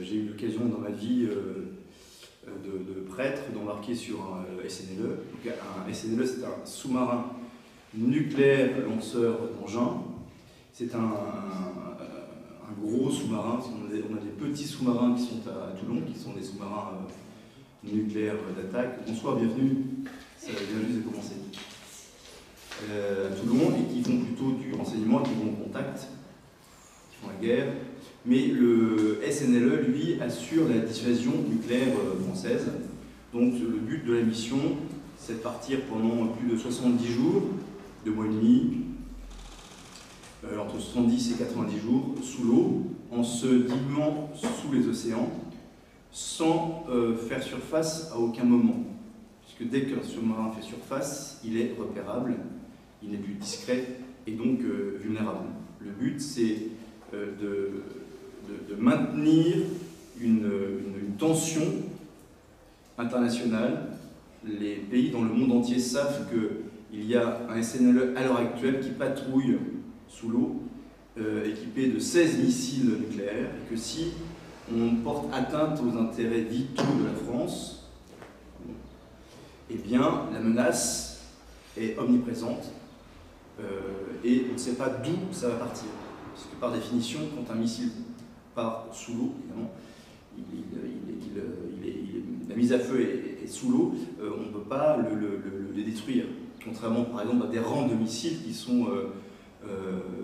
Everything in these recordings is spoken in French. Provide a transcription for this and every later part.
J'ai eu l'occasion dans ma vie de prêtre d'embarquer sur un SNLE. Donc, un SNLE, c'est un sous-marin nucléaire lanceur d'engins. C'est un gros sous-marin. On a des petits sous-marins qui sont à Toulon, qui sont des sous-marins nucléaires d'attaque. Bonsoir, bienvenue. Ça vient juste de commencer. À Toulon, et qui font plutôt du renseignement, qui vont au contact, qui font la guerre. Mais le SNLE, lui, assure la dissuasion nucléaire française. Donc le but de la mission, c'est de partir pendant plus de 70 jours, 2 mois et demi, entre 70 et 90 jours, sous l'eau, en se diluant sous les océans, sans faire surface à aucun moment. Puisque dès qu'un sous-marin fait surface, il est repérable, il n'est plus discret et donc vulnérable. Le but, c'est de maintenir une tension internationale. Les pays dans le monde entier savent qu'il y a un SNLE à l'heure actuelle qui patrouille sous l'eau, équipé de 16 missiles nucléaires, et que si on porte atteinte aux intérêts vitaux de la France, eh bien la menace est omniprésente et on ne sait pas d'où ça va partir. Parce que par définition, quand un missile part sous l'eau, évidemment, la mise à feu est sous l'eau, on ne peut pas le détruire. Contrairement par exemple à des rangs de missiles qui sont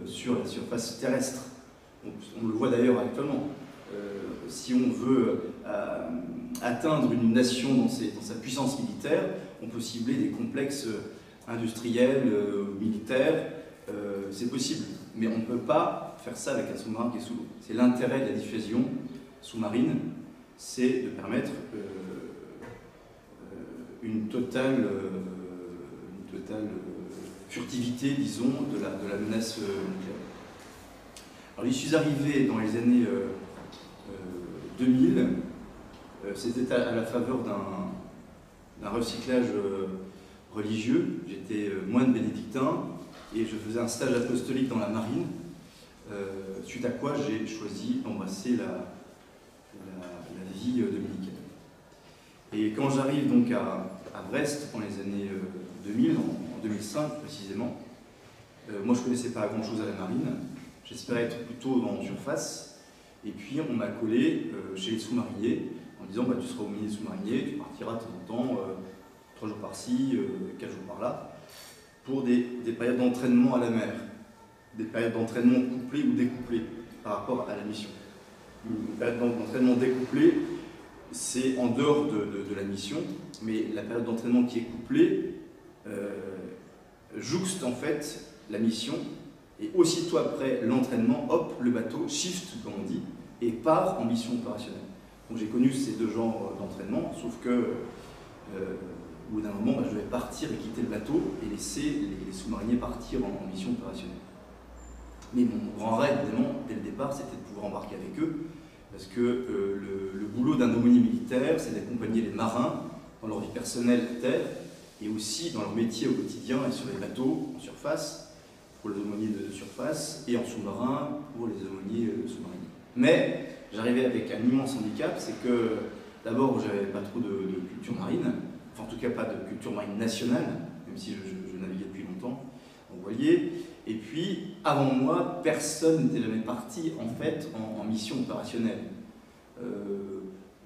sur la surface terrestre. On le voit d'ailleurs actuellement. Si on veut atteindre une nation dans sa puissance militaire, on peut cibler des complexes industriels, militaires, c'est possible. Mais on ne peut pas faire ça avec un sous-marin qui est sous l'eau. C'est l'intérêt de la dissuasion sous-marine, c'est de permettre une totale furtivité, disons, de la menace nucléaire. Alors, je suis arrivé dans les années 2000, c'était à la faveur d'un recyclage religieux. J'étais moine bénédictin et je faisais un stage apostolique dans la marine, suite à quoi j'ai choisi d'embrasser la vie dominicaine. Et quand j'arrive donc à Brest dans les années 2000, en 2005 précisément, moi je ne connaissais pas grand chose à la marine, j'espérais être plutôt en surface, et puis on m'a collé chez les sous-mariniers en disant bah, tu seras au milieu des sous-mariniers, tu partiras de temps en temps, 3 jours par-ci, 4 jours par-là, pour des périodes d'entraînement à la mer, des périodes d'entraînement couplées ou découplées par rapport à la mission. Une période d'entraînement découplée, c'est en dehors de la mission, mais la période d'entraînement qui est couplée jouxte en fait la mission, et aussitôt après l'entraînement, hop, le bateau shift, comme on dit, et part en mission opérationnelle. Donc j'ai connu ces deux genres d'entraînement, sauf que au bout d'un moment, je devais partir et quitter le bateau et laisser les sous-mariniers partir en mission opérationnelle. Mais mon grand rêve, évidemment, dès le départ, c'était de pouvoir embarquer avec eux, parce que le boulot d'un aumônier militaire, c'est d'accompagner les marins dans leur vie personnelle à terre, et aussi dans leur métier au quotidien et sur les bateaux en surface, pour les aumôniers de surface, et en sous-marin pour les aumôniers sous-mariniers. Mais j'arrivais avec un immense handicap, c'est que d'abord, je n'avais pas trop de culture marine, enfin en tout cas pas de culture marine nationale, même si je naviguais depuis longtemps en voilier. Et puis, avant moi, personne n'était jamais parti en fait en mission opérationnelle.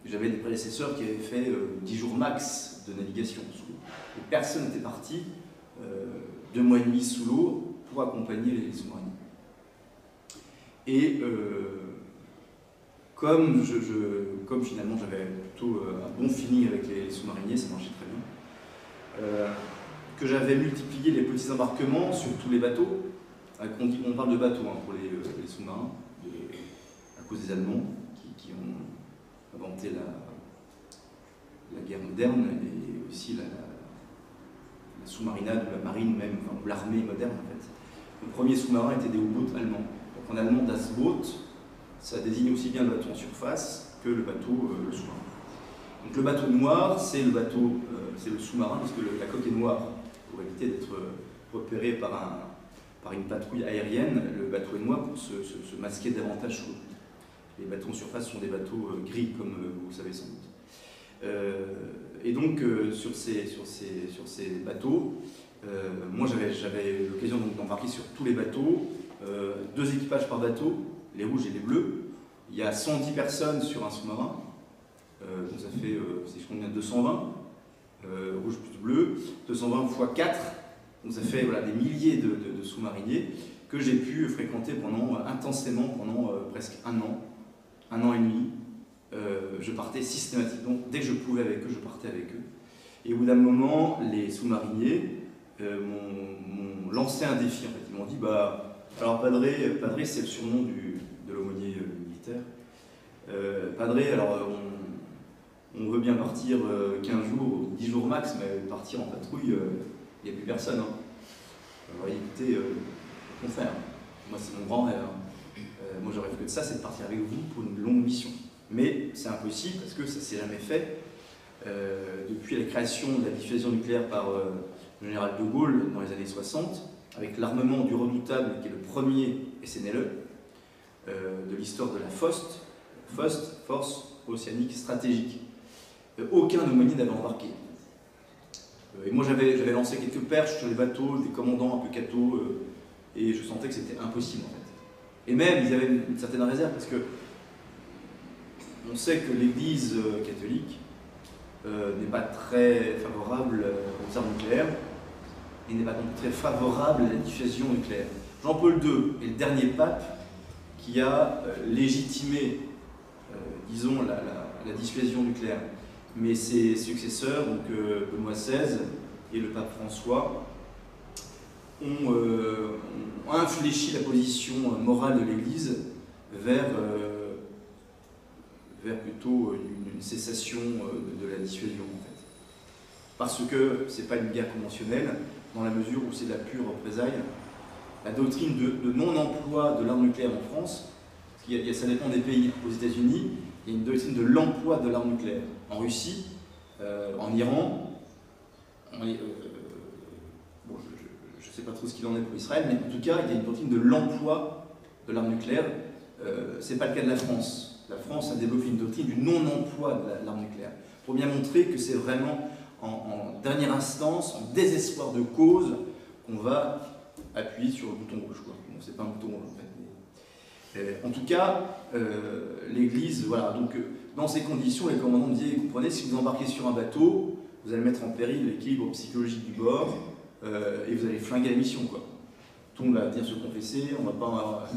J'avais des prédécesseurs qui avaient fait 10 jours max de navigation sous l'eau. Et personne n'était parti 2 mois et demi sous l'eau pour accompagner les sous-mariniers. Et comme finalement j'avais plutôt un bon feeling avec les sous-mariniers, ça marchait très bien, que j'avais multiplié les petits embarquements sur tous les bateaux. On parle de bateaux hein, pour les sous-marins, à cause des Allemands qui ont inventé la guerre moderne et aussi la sous-marinade, ou la marine même, enfin, ou l'armée moderne en fait. Le premier sous-marin était des U-boats allemands. Donc en allemand, das Boot, ça désigne aussi bien le bateau en surface que le bateau, le sous-marin. Donc le bateau noir, c'est le bateau, c'est le sous-marin, parce que la coque est noire, pour éviter d'être repéré par une patrouille aérienne. Le bateau est noir pour se masquer davantage sous l'eau. Les bateaux en surface sont des bateaux gris, comme vous le savez sans doute. Et donc, sur ces bateaux, moi j'avais l'occasion d'embarquer sur tous les bateaux, 2 équipages par bateau, les rouges et les bleus. Il y a 110 personnes sur un sous-marin, donc ça fait, c'est combien, 220, rouge plus bleu, 220 x 4, donc ça fait voilà, des milliers de sous-mariniers que j'ai pu fréquenter intensément pendant presque un an et demi. Je partais systématiquement, dès que je pouvais avec eux, je partais avec eux. Et au bout d'un moment, les sous-mariniers m'ont lancé un défi. En fait. Ils m'ont dit, alors Padré c'est le surnom de l'aumônier militaire. Padré, alors on veut bien partir 15 jours, 10 jours max, mais partir en patrouille, il n'y a plus personne. Hein. Alors écoutez, au contraire, moi c'est mon grand rêve. Hein. Moi je rêve que de ça, c'est de partir avec vous pour une longue mission. Mais c'est impossible parce que ça ne s'est jamais fait. Depuis la création de la dissuasion nucléaire par le général de Gaulle dans les années 60, avec l'armement du redoutable qui est le premier SNLE de l'histoire de la FOST, Force Océanique Stratégique. Aucun aumônier n'avait embarqué. Et moi j'avais lancé quelques perches sur les bateaux, des commandants un peu cathos, et je sentais que c'était impossible en fait. Et même ils avaient une certaine réserve parce que on sait que l'Église catholique n'est pas très favorable aux armes nucléaires et n'est pas non plus très favorable à la dissuasion nucléaire. Jean-Paul II est le dernier pape qui a légitimé, disons, la dissuasion nucléaire. Mais ses successeurs, donc Benoît XVI et le pape François, ont infléchi la position morale de l'Église vers plutôt une cessation de la dissuasion, en fait. Parce que ce n'est pas une guerre conventionnelle, dans la mesure où c'est de la pure représaille. La doctrine de non-emploi de l'arme nucléaire en France, parce que ça dépend des pays. Aux États-Unis, il y a une doctrine de l'emploi de l'arme nucléaire. En Russie, en Iran, bon, je ne sais pas trop ce qu'il en est pour Israël, mais en tout cas, il y a une doctrine de l'emploi de l'arme nucléaire. Ce n'est pas le cas de la France. La France a développé une doctrine du non-emploi de l'arme nucléaire, pour bien montrer que c'est vraiment en dernière instance, en désespoir de cause, qu'on va appuyer sur le bouton rouge. Bon, c'est pas un bouton rouge en fait. En tout cas, l'Église, voilà, donc dans ces conditions, les commandants me disaient, comprenez, si vous embarquez sur un bateau, vous allez mettre en péril l'équilibre psychologique du bord, et vous allez flinguer la mission, quoi. Tout le monde va venir se confesser, on va pas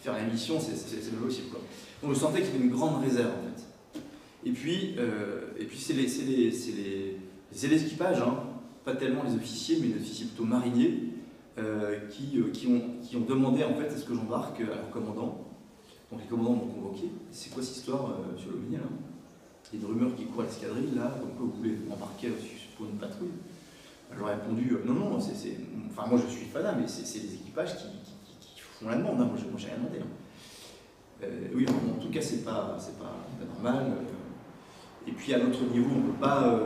faire la mission, c'est pas possible, quoi. Donc je sentais qu'il y avait une grande réserve, en fait. Et puis c'est les équipages, hein, pas tellement les officiers, mais les officiers plutôt mariniers, qui ont demandé en fait à ce que j'embarque à leur commandant. Donc les commandants m'ont convoqué. C'est quoi cette histoire sur le minier là? Il y a une rumeur qui court à l'escadrille là, comme quoi vous voulez m'embarquer pour une patrouille. J'aurais répondu non, enfin moi je suis fanat, mais c'est les équipages qui font la demande, hein. Moi j'ai rien demandé. Hein. Oui, en tout cas c'est pas normal. Et puis à notre niveau on ne peut pas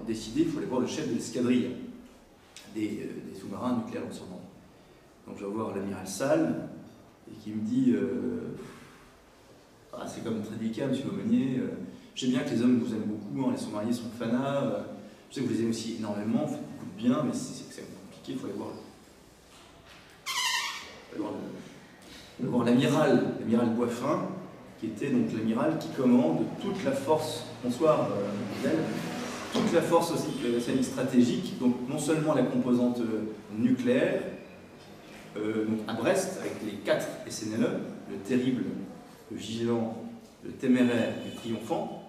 en décider, il faut aller voir le chef de l'escadrille des sous-marins nucléaires en ce moment. Donc je vais voir l'amiral Salle, et qui me dit c'est quand même très délicat, monsieur l'aumônier. Je sais bien que les hommes vous aiment beaucoup, hein, les sous-mariniers sont fanats. Je sais que vous les aimez aussi énormément, vous faites beaucoup de bien, mais c'est compliqué, il faut aller voir l'amiral Boiffin, qui était donc l'amiral qui commande toute la force, bonsoir toute la force océanique stratégique, donc non seulement la composante nucléaire, donc à Brest, avec les 4 SNLE, le terrible, le vigilant, le téméraire et le triomphant,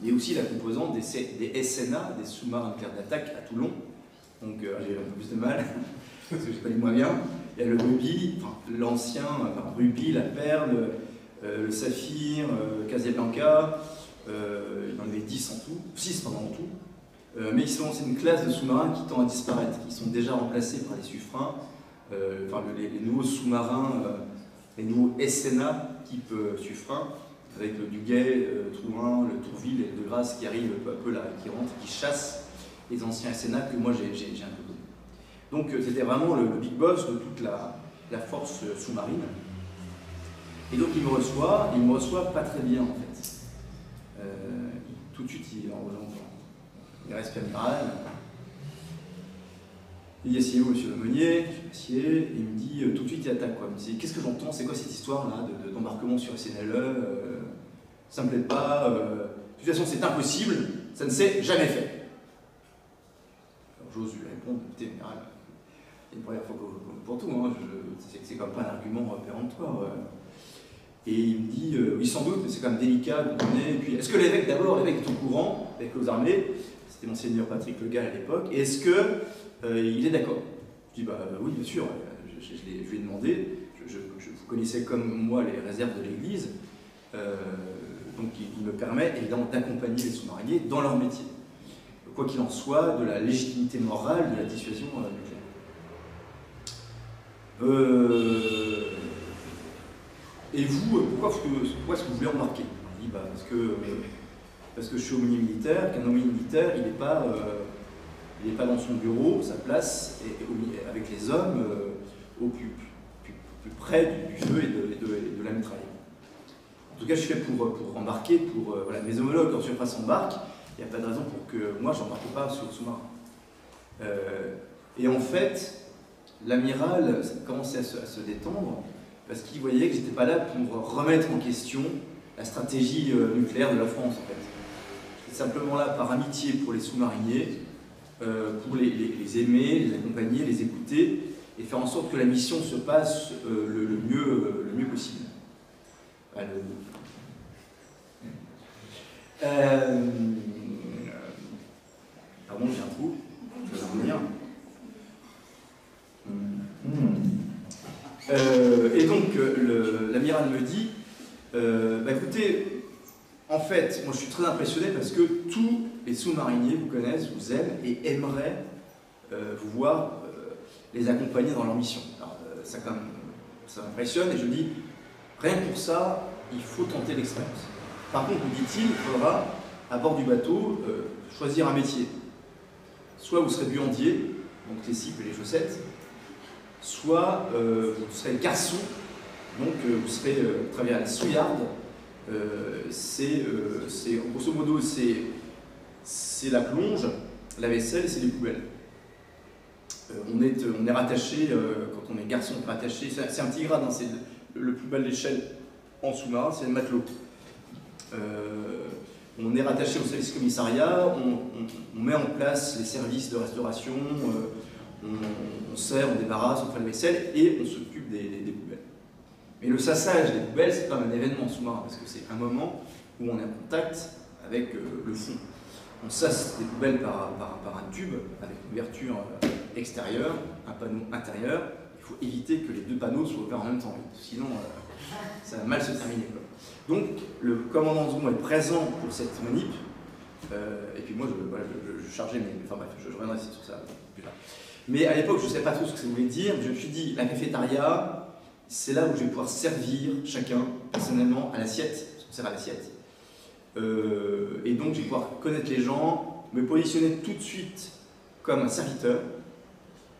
mais aussi la composante des SNA, des sous-marins nucléaires d'attaque à Toulon. Donc j'ai un peu plus de mal, parce que je n'ai pas dit moins bien. Il y a le rubis, enfin, l'ancien rubis, la perle, le saphir, Casablanca, il y en avait 10 en tout, 6 en tout. Mais c'est une classe de sous-marins qui tend à disparaître, qui sont déjà remplacés par les suffrains, les nouveaux sous-marins, les nouveaux SNA type suffrain, avec le Duguay, Trouin, le Tourville et le De Grasse qui arrivent peu à peu là, qui rentrent, qui chassent les anciens SNA que moi j'ai un peu connus. Donc c'était vraiment le big boss de toute la force sous-marine. Et donc il me reçoit pas très bien en fait. Tout de suite il reste amiral. Il dit asseyez-vous monsieur Lemonnier, je m'assieds, et il me dit tout de suite il attaque quoi. Il me dit qu'est-ce que j'entends, c'est quoi cette histoire là d'embarquement sur SNLE, ça me plaît pas, de toute façon c'est impossible, ça ne s'est jamais fait. Alors j'ose lui répondre, écoutez amiral, c'est une première fois pour tout, hein, c'est quand même pas un argument péremptoire. Et il me dit, oui sans doute, mais c'est quand même délicat, vous comprenez. Et puis, est-ce que l'évêque, d'abord, l'évêque est au courant avec aux armées, c'était Monseigneur Patrick Le Gall à l'époque, et est-ce qu'il est d'accord? Je dis, bah oui, bien sûr, je lui ai demandé, vous connaissez comme moi les réserves de l'Église, donc il me permet évidemment d'accompagner les sous-mariniers dans leur métier. Quoi qu'il en soit, de la légitimité morale de la dissuasion nucléaire. Et vous, pourquoi est-ce que vous voulez embarquer? Je dis, bah, parce que je suis aumônier militaire, qu'un aumônier militaire, il n'est pas dans son bureau, sa place, avec les hommes, au plus près du feu et de la mitraille. En tout cas, je suis fait pour embarquer, voilà, mes homologues en surface embarquent, il n'y a pas de raison pour que moi, je n'embarque pas sur le sous-marin. Et en fait, l'amiral commençait à se détendre, parce qu'il voyait que j'étais pas là pour remettre en question la stratégie nucléaire de la France, en fait. J'étais simplement là par amitié pour les sous-mariniers, pour les aimer, les accompagner, les écouter, et faire en sorte que la mission se passe le mieux possible. Pardon, j'ai un trou, je vais revenir. Et donc, l'amiral me dit, bah écoutez, en fait, moi je suis très impressionné parce que tous les sous-mariniers vous connaissent, vous aiment et aimeraient vous voir les accompagner dans leur mission. Alors, ça m'impressionne et je dis, rien que pour ça, il faut tenter l'expérience. Par contre, me dit-il, il faudra, à bord du bateau, choisir un métier. Soit vous serez buandier, donc les cipes et les chaussettes, soit vous serez garçon, donc vous serez travailler à la souillarde. Grosso modo, c'est la plonge, la vaisselle, c'est les poubelles. On est rattaché, quand on est garçon, on est rattaché, c'est un petit grade, hein, c'est le plus bas de l'échelle en sous-marin, c'est le matelot. On est rattaché au service commissariat, on met en place les services de restauration, on sert, on débarrasse, on fait la vaisselle et on s'occupe des poubelles. Mais le sassage des poubelles, c'est pas un événement sous-marin, parce que c'est un moment où on est en contact avec le fond. On sasse des poubelles par un tube avec une ouverture extérieure, un panneau intérieur. Il faut éviter que les deux panneaux soient ouverts en même temps, sinon ça va mal se terminer, quoi. Donc le commandant Zoumont est présent pour cette manip, et puis moi je chargeais mes... Enfin bref, je reviendrai sur ça plus tard. Mais à l'époque, je ne savais pas trop ce que ça voulait dire. Je me suis dit, la cafétéria, c'est là où je vais pouvoir servir chacun, personnellement, à l'assiette, parce qu'on sert à l'assiette. Et donc, je vais pouvoir connaître les gens, me positionner tout de suite comme un serviteur.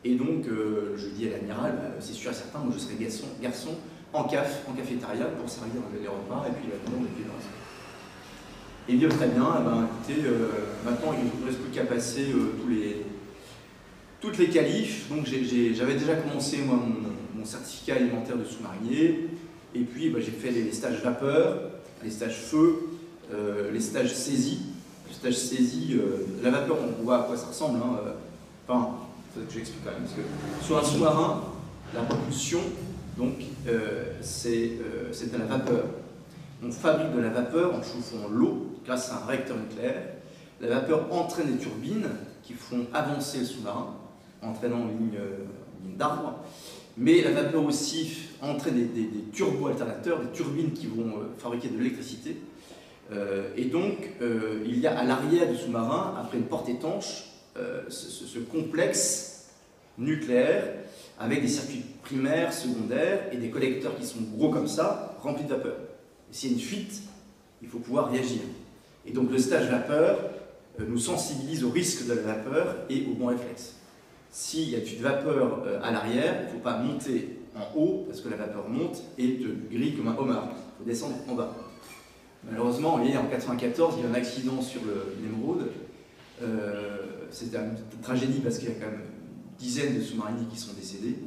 Et donc, je dis à l'amiral, bah, c'est sûr et certain, moi je serai garçon en cafétéria, pour servir les repas, et puis la demande, et puis le reste. Et bien, très bien, eh ben, écoutez, maintenant, il ne me reste plus qu'à passer toutes les qualifs. Donc j'avais déjà commencé moi, mon certificat alimentaire de sous-marinier, et puis bah, j'ai fait les stages vapeur, les stages feu, les stages saisie. Le stage saisie, la vapeur, on voit à quoi ça ressemble. Hein, enfin, il faut que j'explique quand même, parce que sur un sous-marin, la propulsion, donc, c'est de la vapeur. On fabrique de la vapeur en chauffant l'eau grâce à un réacteur nucléaire. La vapeur entraîne des turbines qui font avancer le sous-marin, entraînant une ligne d'arbre, mais la vapeur aussi entraîne des turbo-alternateurs, des turbines qui vont fabriquer de l'électricité. Et donc, il y a à l'arrière du sous-marin, après une porte étanche, ce complexe nucléaire avec des circuits primaires, secondaires et des collecteurs qui sont gros comme ça, remplis de vapeur. Et s'il y a une fuite, il faut pouvoir réagir. Et donc le stage vapeur nous sensibilise au risque de la vapeur et au bon réflexe. S'il y a une vapeur à l'arrière, il ne faut pas monter en haut parce que la vapeur monte et te grille comme un homard. Il faut descendre en bas. Malheureusement, en 1994, il y a eu un accident sur le Nemrud. C'était une tragédie parce qu'il y a quand même dizaines de sous-mariniers qui sont décédés.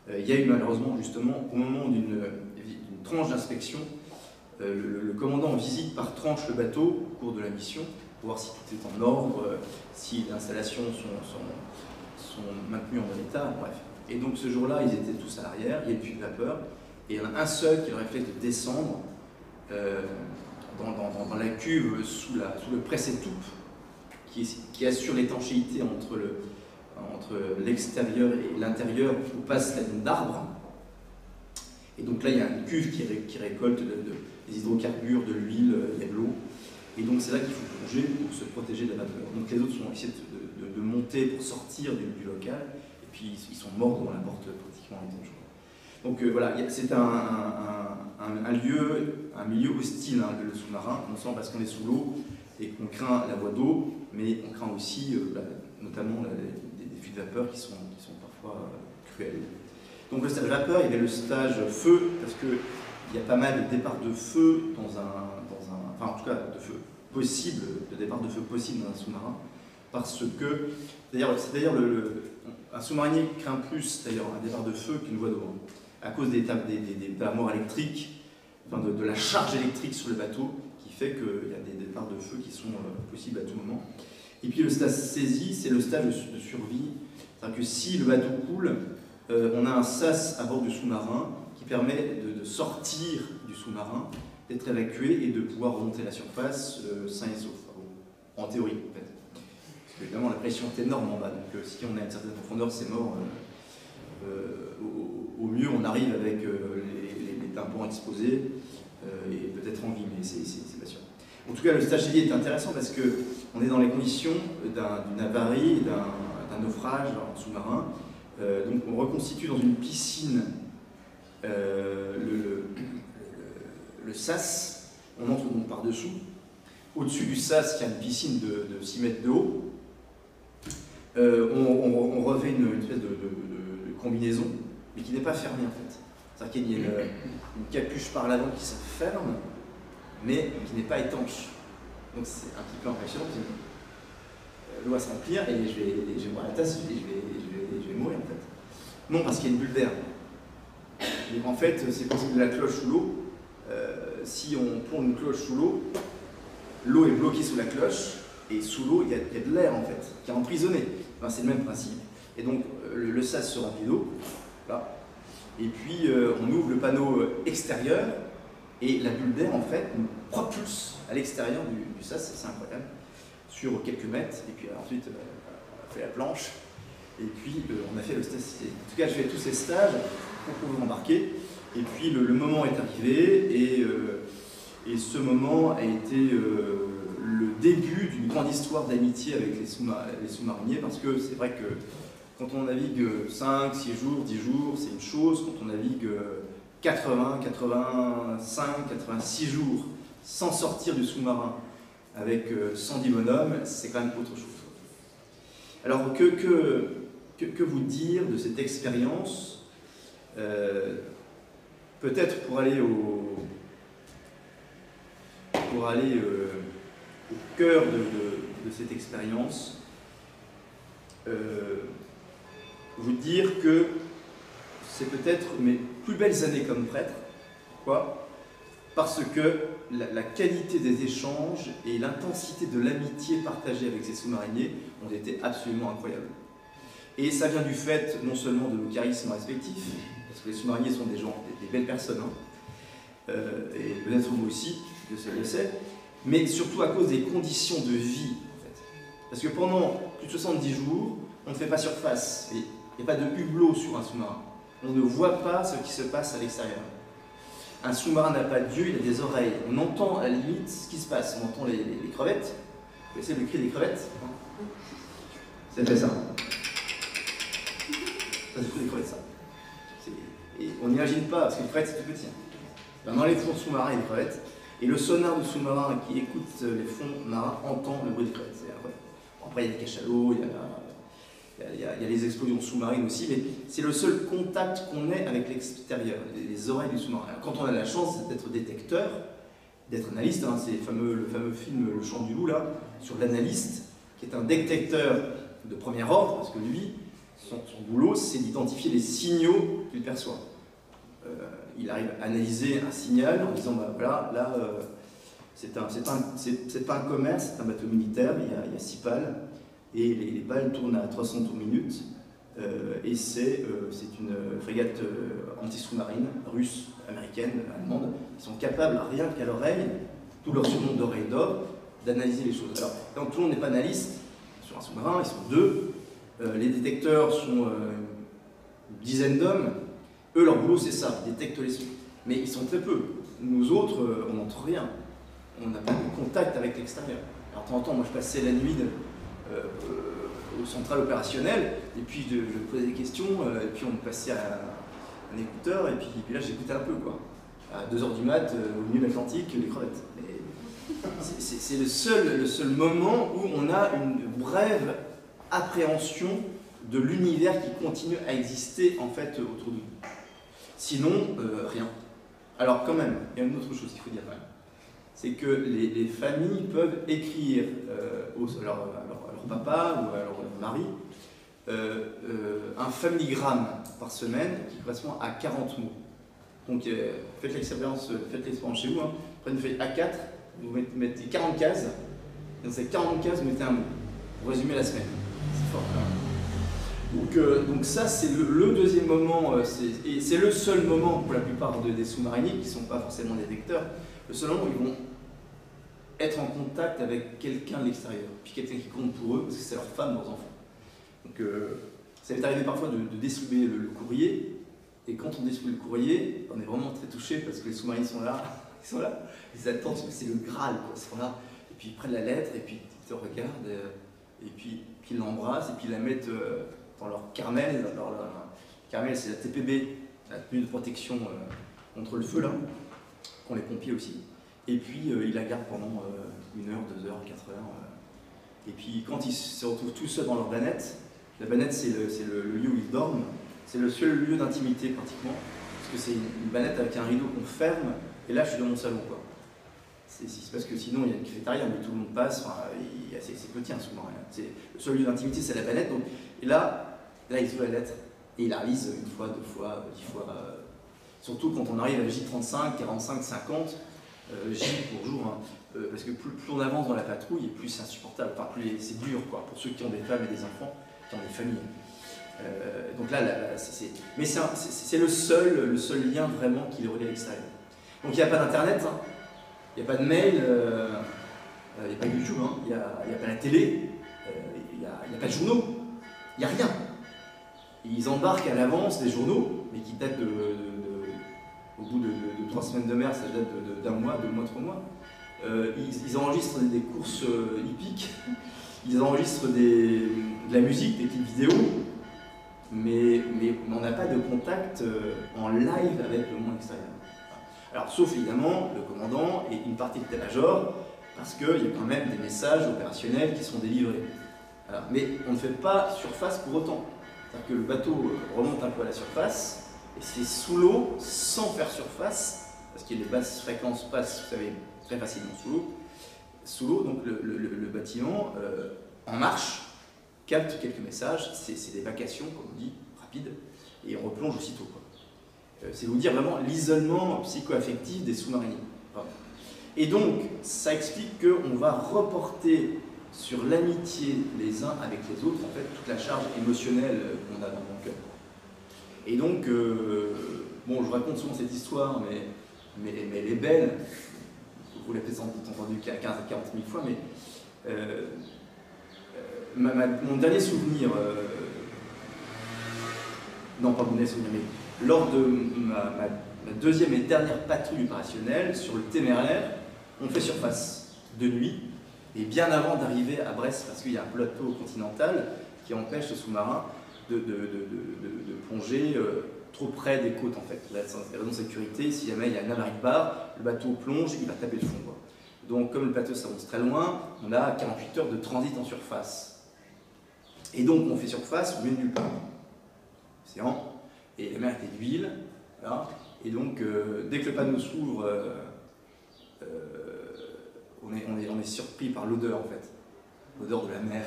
Il y a eu malheureusement, justement, au moment d'une tranche d'inspection, le commandant visite par tranche le bateau au cours de la mission pour voir si tout est en ordre, si les installations sont maintenues en bon état, bref. Et donc ce jour-là, ils étaient tous à l'arrière, il y a une fuite de vapeur, et il y en a un seul qui leur a fait de descendre dans la cuve sous le presse-étoupe qui assure l'étanchéité entre l'extérieur et l'intérieur où passe la ligne d'arbres. Et donc là, il y a une cuve qui récolte des hydrocarbures, de l'huile, il y a de l'eau. Et donc c'est là qu'il faut plonger pour se protéger de la vapeur. Donc les autres ont essayé de monter pour sortir du local, et puis ils sont morts devant la porte pratiquement étanche. Donc voilà, c'est un milieu hostile, hein, le sous-marin, non seulement parce qu'on est sous l'eau et qu'on craint la voie d'eau, mais on craint aussi notamment des fuites de vapeur qui sont parfois cruelles. Donc le stage vapeur, il y avait le stage feu, parce qu'il y a pas mal de départs de feu enfin en tout cas de feu possible, de départ de feu possible dans un sous-marin, parce que, d'ailleurs un sous-marinier craint plus d'ailleurs un départ de feu qu'une voie d'eau, à cause des amours électriques, enfin de la charge électrique sur le bateau, qui fait qu'il y a des départs de feu qui sont possibles à tout moment. Et puis le stage saisie, c'est le stage de survie, c'est-à-dire que si le bateau coule, on a un sas à bord du sous-marin qui permet de sortir du sous-marin, d'être évacué et de pouvoir remonter à la surface sain et sauf, en théorie en fait. Parce que évidemment la pression est énorme en bas, donc si on est à une certaine profondeur, c'est mort. Au mieux, on arrive avec les tympans exposés et peut-être en vie, mais c'est pas sûr. En tout cas, le stage saisie est intéressant parce qu'on est dans les conditions d'une avarie, d'un naufrage en sous-marin. Donc on reconstitue dans une piscine le sas, on entre donc par-dessous. Au-dessus du sas, il y a une piscine de 6 mètres de haut. On revêt une espèce de combinaison, mais qui n'est pas fermée en fait. C'est-à-dire qu'il y a une capuche par l'avant qui se ferme, mais qui n'est pas étanche. Donc c'est un petit peu impressionnant. L'eau va se remplir et je vais boire la tasse, je vais mourir en fait. Non, parce qu'il y a une bulle d'air. Donc en fait, c'est comme de la cloche sous l'eau. Si on plonge une cloche sous l'eau, l'eau est bloquée sous la cloche, et sous l'eau, il y a de l'air en fait, qui est emprisonné. Enfin, c'est le même principe. Et donc le sas se remplit d'eau, là. Et puis on ouvre le panneau extérieur, et la bulle d'air en fait nous propulse à l'extérieur du sas, c'est incroyable, sur quelques mètres, et puis ensuite on a fait la planche, et puis on a fait le stage. En tout cas, je fais tous ces stages pour pouvoir embarquer, et puis le moment est arrivé, et ce moment a été le début d'une grande histoire d'amitié avec les sous-mariniers, parce que c'est vrai que quand on navigue 5, 6 jours, 10 jours, c'est une chose. Quand on navigue 80, 85, 86 jours sans sortir du sous-marin avec 110 bonhommes, c'est quand même autre chose. Alors que vous dire de cette expérience, peut-être pour aller au cœur de cette expérience, vous dire que c'est peut-être mes plus belles années comme prêtre. Pourquoi? Parce que la qualité des échanges et l'intensité de l'amitié partagée avec ces sous-mariniers ont été absolument incroyables. Et ça vient du fait non seulement de nos charismes respectifs, parce que les sous-mariniers sont des gens, des belles personnes, hein, et peut-être vous aussi, je le sais, mais surtout à cause des conditions de vie, en fait. Parce que pendant plus de 70 jours, on ne fait pas surface. Il n'y a pas de hublot sur un sous-marin. On ne voit pas ce qui se passe à l'extérieur. Un sous-marin n'a pas d'yeux, il a des oreilles. On entend à la limite ce qui se passe. On entend les crevettes. Vous connaissez le cri des crevettes? Ça fait ça. Ça c'est le cri des crevettes, ça. Et on n'imagine pas, parce que les crevettes c'est tout petit. Dans les fonds sous-marins, il y a des crevettes. Et le sonar du sous-marin qui écoute les fonds marins entend le bruit des crevettes. C'est incroyable. Après, il y a des cachalots, il y a il y a les explosions sous-marines aussi, mais c'est le seul contact qu'on ait avec l'extérieur, les oreilles du sous-marin. Quand on a la chance d'être détecteur, d'être analyste, hein, c'est le fameux film Le Chant du Loup, là, sur l'analyste, qui est un détecteur de premier ordre, parce que lui, son boulot, c'est d'identifier les signaux qu'il perçoit. Il arrive à analyser un signal en disant, bah, voilà, là, c'est pas un commerce, c'est un bateau militaire, il y a 6 pales, et les pales tournent à 300 tours minute, et c'est une frégate anti-sous-marine, russe, américaine, allemande, qui sont capables, rien qu'à l'oreille, tout leur surnom d'oreille d'or, d'analyser les choses. Alors, quand tout le monde n'est pas analyste, sur un sous-marin, ils sont 2, les détecteurs sont une dizaine d'hommes, eux, leur boulot, c'est ça, ils détectent les sons. Mais ils sont très peu. Nous autres, on n'entend rien. On n'a pas de contact avec l'extérieur. Alors, de temps en temps, moi, je passais la nuit au central opérationnel, et puis je posais des questions, et puis on me passait un écouteur, et puis là, j'écoutais un peu, quoi. À 2 h du mat, au milieu de l'Atlantique, les crevettes. C'est le seul moment où on a une brève appréhension de l'univers qui continue à exister, en fait, autour de nous. Sinon, rien. Alors quand même, il y a une autre chose qu'il faut dire quand même. C'est que les familles peuvent écrire à leur papa ou à leur mari un familigramme par semaine qui correspond à 40 mots. Donc faites l'expérience chez vous. Hein. Prenez une feuille A4, vous mettez 40 cases, et dans ces 40 cases, vous mettez un mot pour résumer la semaine. C'est fort quand même. Donc ça, c'est le deuxième moment, et c'est le seul moment pour la plupart des sous-mariniers qui ne sont pas forcément détecteurs, le seul moment où ils vont être en contact avec quelqu'un de l'extérieur, puis quelqu'un qui compte pour eux, parce que c'est leur femme, leurs enfants. Donc ça m'est arrivé parfois de dessouler le courrier, et quand on dessoule le courrier, on est vraiment très touché parce que les sous-mariniers sont là, ils attendent, c'est le Graal, quoi, ils sont là, et puis ils prennent la lettre, et puis ils te regardent, et puis ils l'embrassent, et puis ils la mettent dans leur carmel. Carmel, c'est la TPB, la tenue de protection contre le feu, là, qu'ont les pompiers aussi. Et puis ils la gardent pendant 1 heure, 2 heures, 4 heures. Et puis quand ils se retrouvent tout seuls dans leur banette, la banette c'est le lieu où ils dorment, c'est le seul lieu d'intimité pratiquement, parce que c'est une banette avec un rideau qu'on ferme, et là je suis dans mon salon, quoi. C'est parce que sinon il y a une cafétéria, mais tout le monde passe, enfin, c'est petit un sous-marin. Le seul lieu d'intimité c'est la banette, donc, et là ils ouvrent la lettre, et ils la relisent 1 fois, 2 fois, 10 fois, surtout quand on arrive à J35, 45, 50, J pour jour, hein, parce que plus on avance dans la patrouille, et plus c'est insupportable, enfin plus c'est dur, quoi, pour ceux qui ont des femmes et des enfants, qui ont des familles. Donc là, mais c'est le seul lien vraiment qui les relie à l'extérieur. Donc il n'y a pas d'internet, hein, il n'y a pas de mail, il n'y a pas de YouTube, hein, il n'y a pas la télé, il n'y a pas de journaux, il n'y a rien. Ils embarquent à l'avance des journaux, mais qui datent au bout de 3 semaines de mer, ça date d'1 mois, 2 mois, 3 mois. Ils enregistrent des courses hippiques, ils enregistrent de la musique, des clips vidéo, mais on n'a pas de contact en live avec le monde extérieur. Alors, sauf évidemment le commandant et une partie de l'état-major, parce qu'il y a quand même des messages opérationnels qui sont délivrés. Alors, mais on ne fait pas surface pour autant. C'est-à-dire que le bateau remonte un peu à la surface, et c'est sous l'eau, sans faire surface, parce que les basses fréquences passent, vous savez, très facilement sous l'eau, donc le bâtiment, en marche, capte quelques messages, c'est des vacations, comme on dit, rapides, et on replonge aussitôt, quoi. C'est vous dire vraiment l'isolement psycho-affectif des sous-mariniers. Et donc, ça explique qu'on va reporter sur l'amitié les uns avec les autres, en fait, toute la charge émotionnelle qu'on a dans mon cœur. Et donc, bon, je raconte souvent cette histoire, mais elle est belle. Vous l'avez peut-être entendu 15 à 40 000 fois, mais mon dernier souvenir, non pas mon dernier souvenir, mais lors de ma deuxième et dernière patrouille opérationnelle sur le Téméraire, on fait surface de nuit, et bien avant d'arriver à Brest, parce qu'il y a un plateau continental qui empêche le sous-marin de plonger trop près des côtes, en fait. La raison de sécurité, si jamais il y a un amarre-barre, le bateau plonge, il va taper le fond, quoi. Donc, comme le plateau s'avance très loin, on a 48 heures de transit en surface. Et donc, on fait surface, on met nulle part. Océan, et la mer était d'huile, voilà. Et donc, dès que le panneau s'ouvre, on est surpris par l'odeur, en fait. L'odeur de la mer.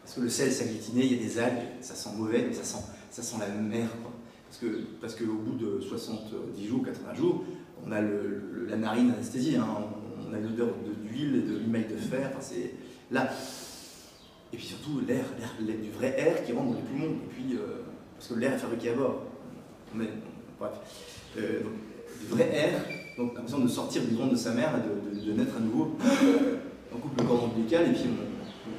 Parce que le sel s'agglutiné, il y a des algues, ça sent mauvais, mais ça sent la mer, quoi. Parce qu'au bout de 70 jours, 80 jours, on a la narine anesthésie, hein. On a l'odeur d'huile et de limaille de fer, enfin, c'est là. Et puis surtout l'air, du vrai air qui rentre dans les poumons, et puis, parce que l'air est fabriqué à bord. Mais, bref. Donc, du vrai air, donc l'impression de sortir du ventre de sa mère, de naître à nouveau. On coupe le cordon ombilical et puis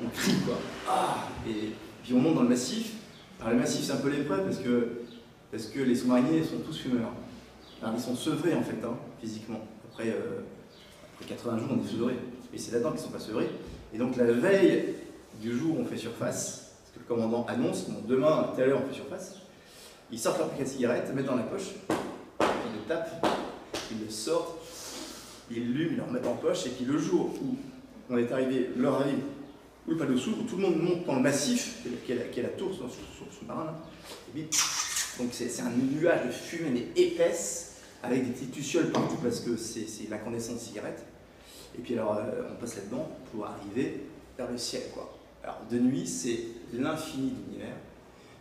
on crie, quoi. Ah, et puis on monte dans le massif. Alors le massif c'est un peu l'épreuve parce que les sous-mariniers sont tous fumeurs. Alors, ils sont sevrés en fait, hein, physiquement. Après 80 jours on est sevrés. Et c'est là-dedans qu'ils ne sont pas sevrés. Et donc la veille du jour où on fait surface, parce que le commandant annonce, bon, demain à telle heure on fait surface, ils sortent leur paquet de cigarettes, le mettent dans la poche, ils le tapent, ils le sortent, ils l'allument, ils le remettent en poche, et puis le jour où on est arrivé, l'heure arrive, où le panneau s'ouvre, où tout le monde monte dans le massif, qui est la tour sur le sous-marin, et puis, donc c'est un nuage de fumée, mais épaisse, avec des petites lucioles partout, parce que c'est l'incandescence de cigarette. Et puis alors, on passe là-dedans pour arriver vers le ciel, quoi. Alors, de nuit, c'est l'infini de l'univers.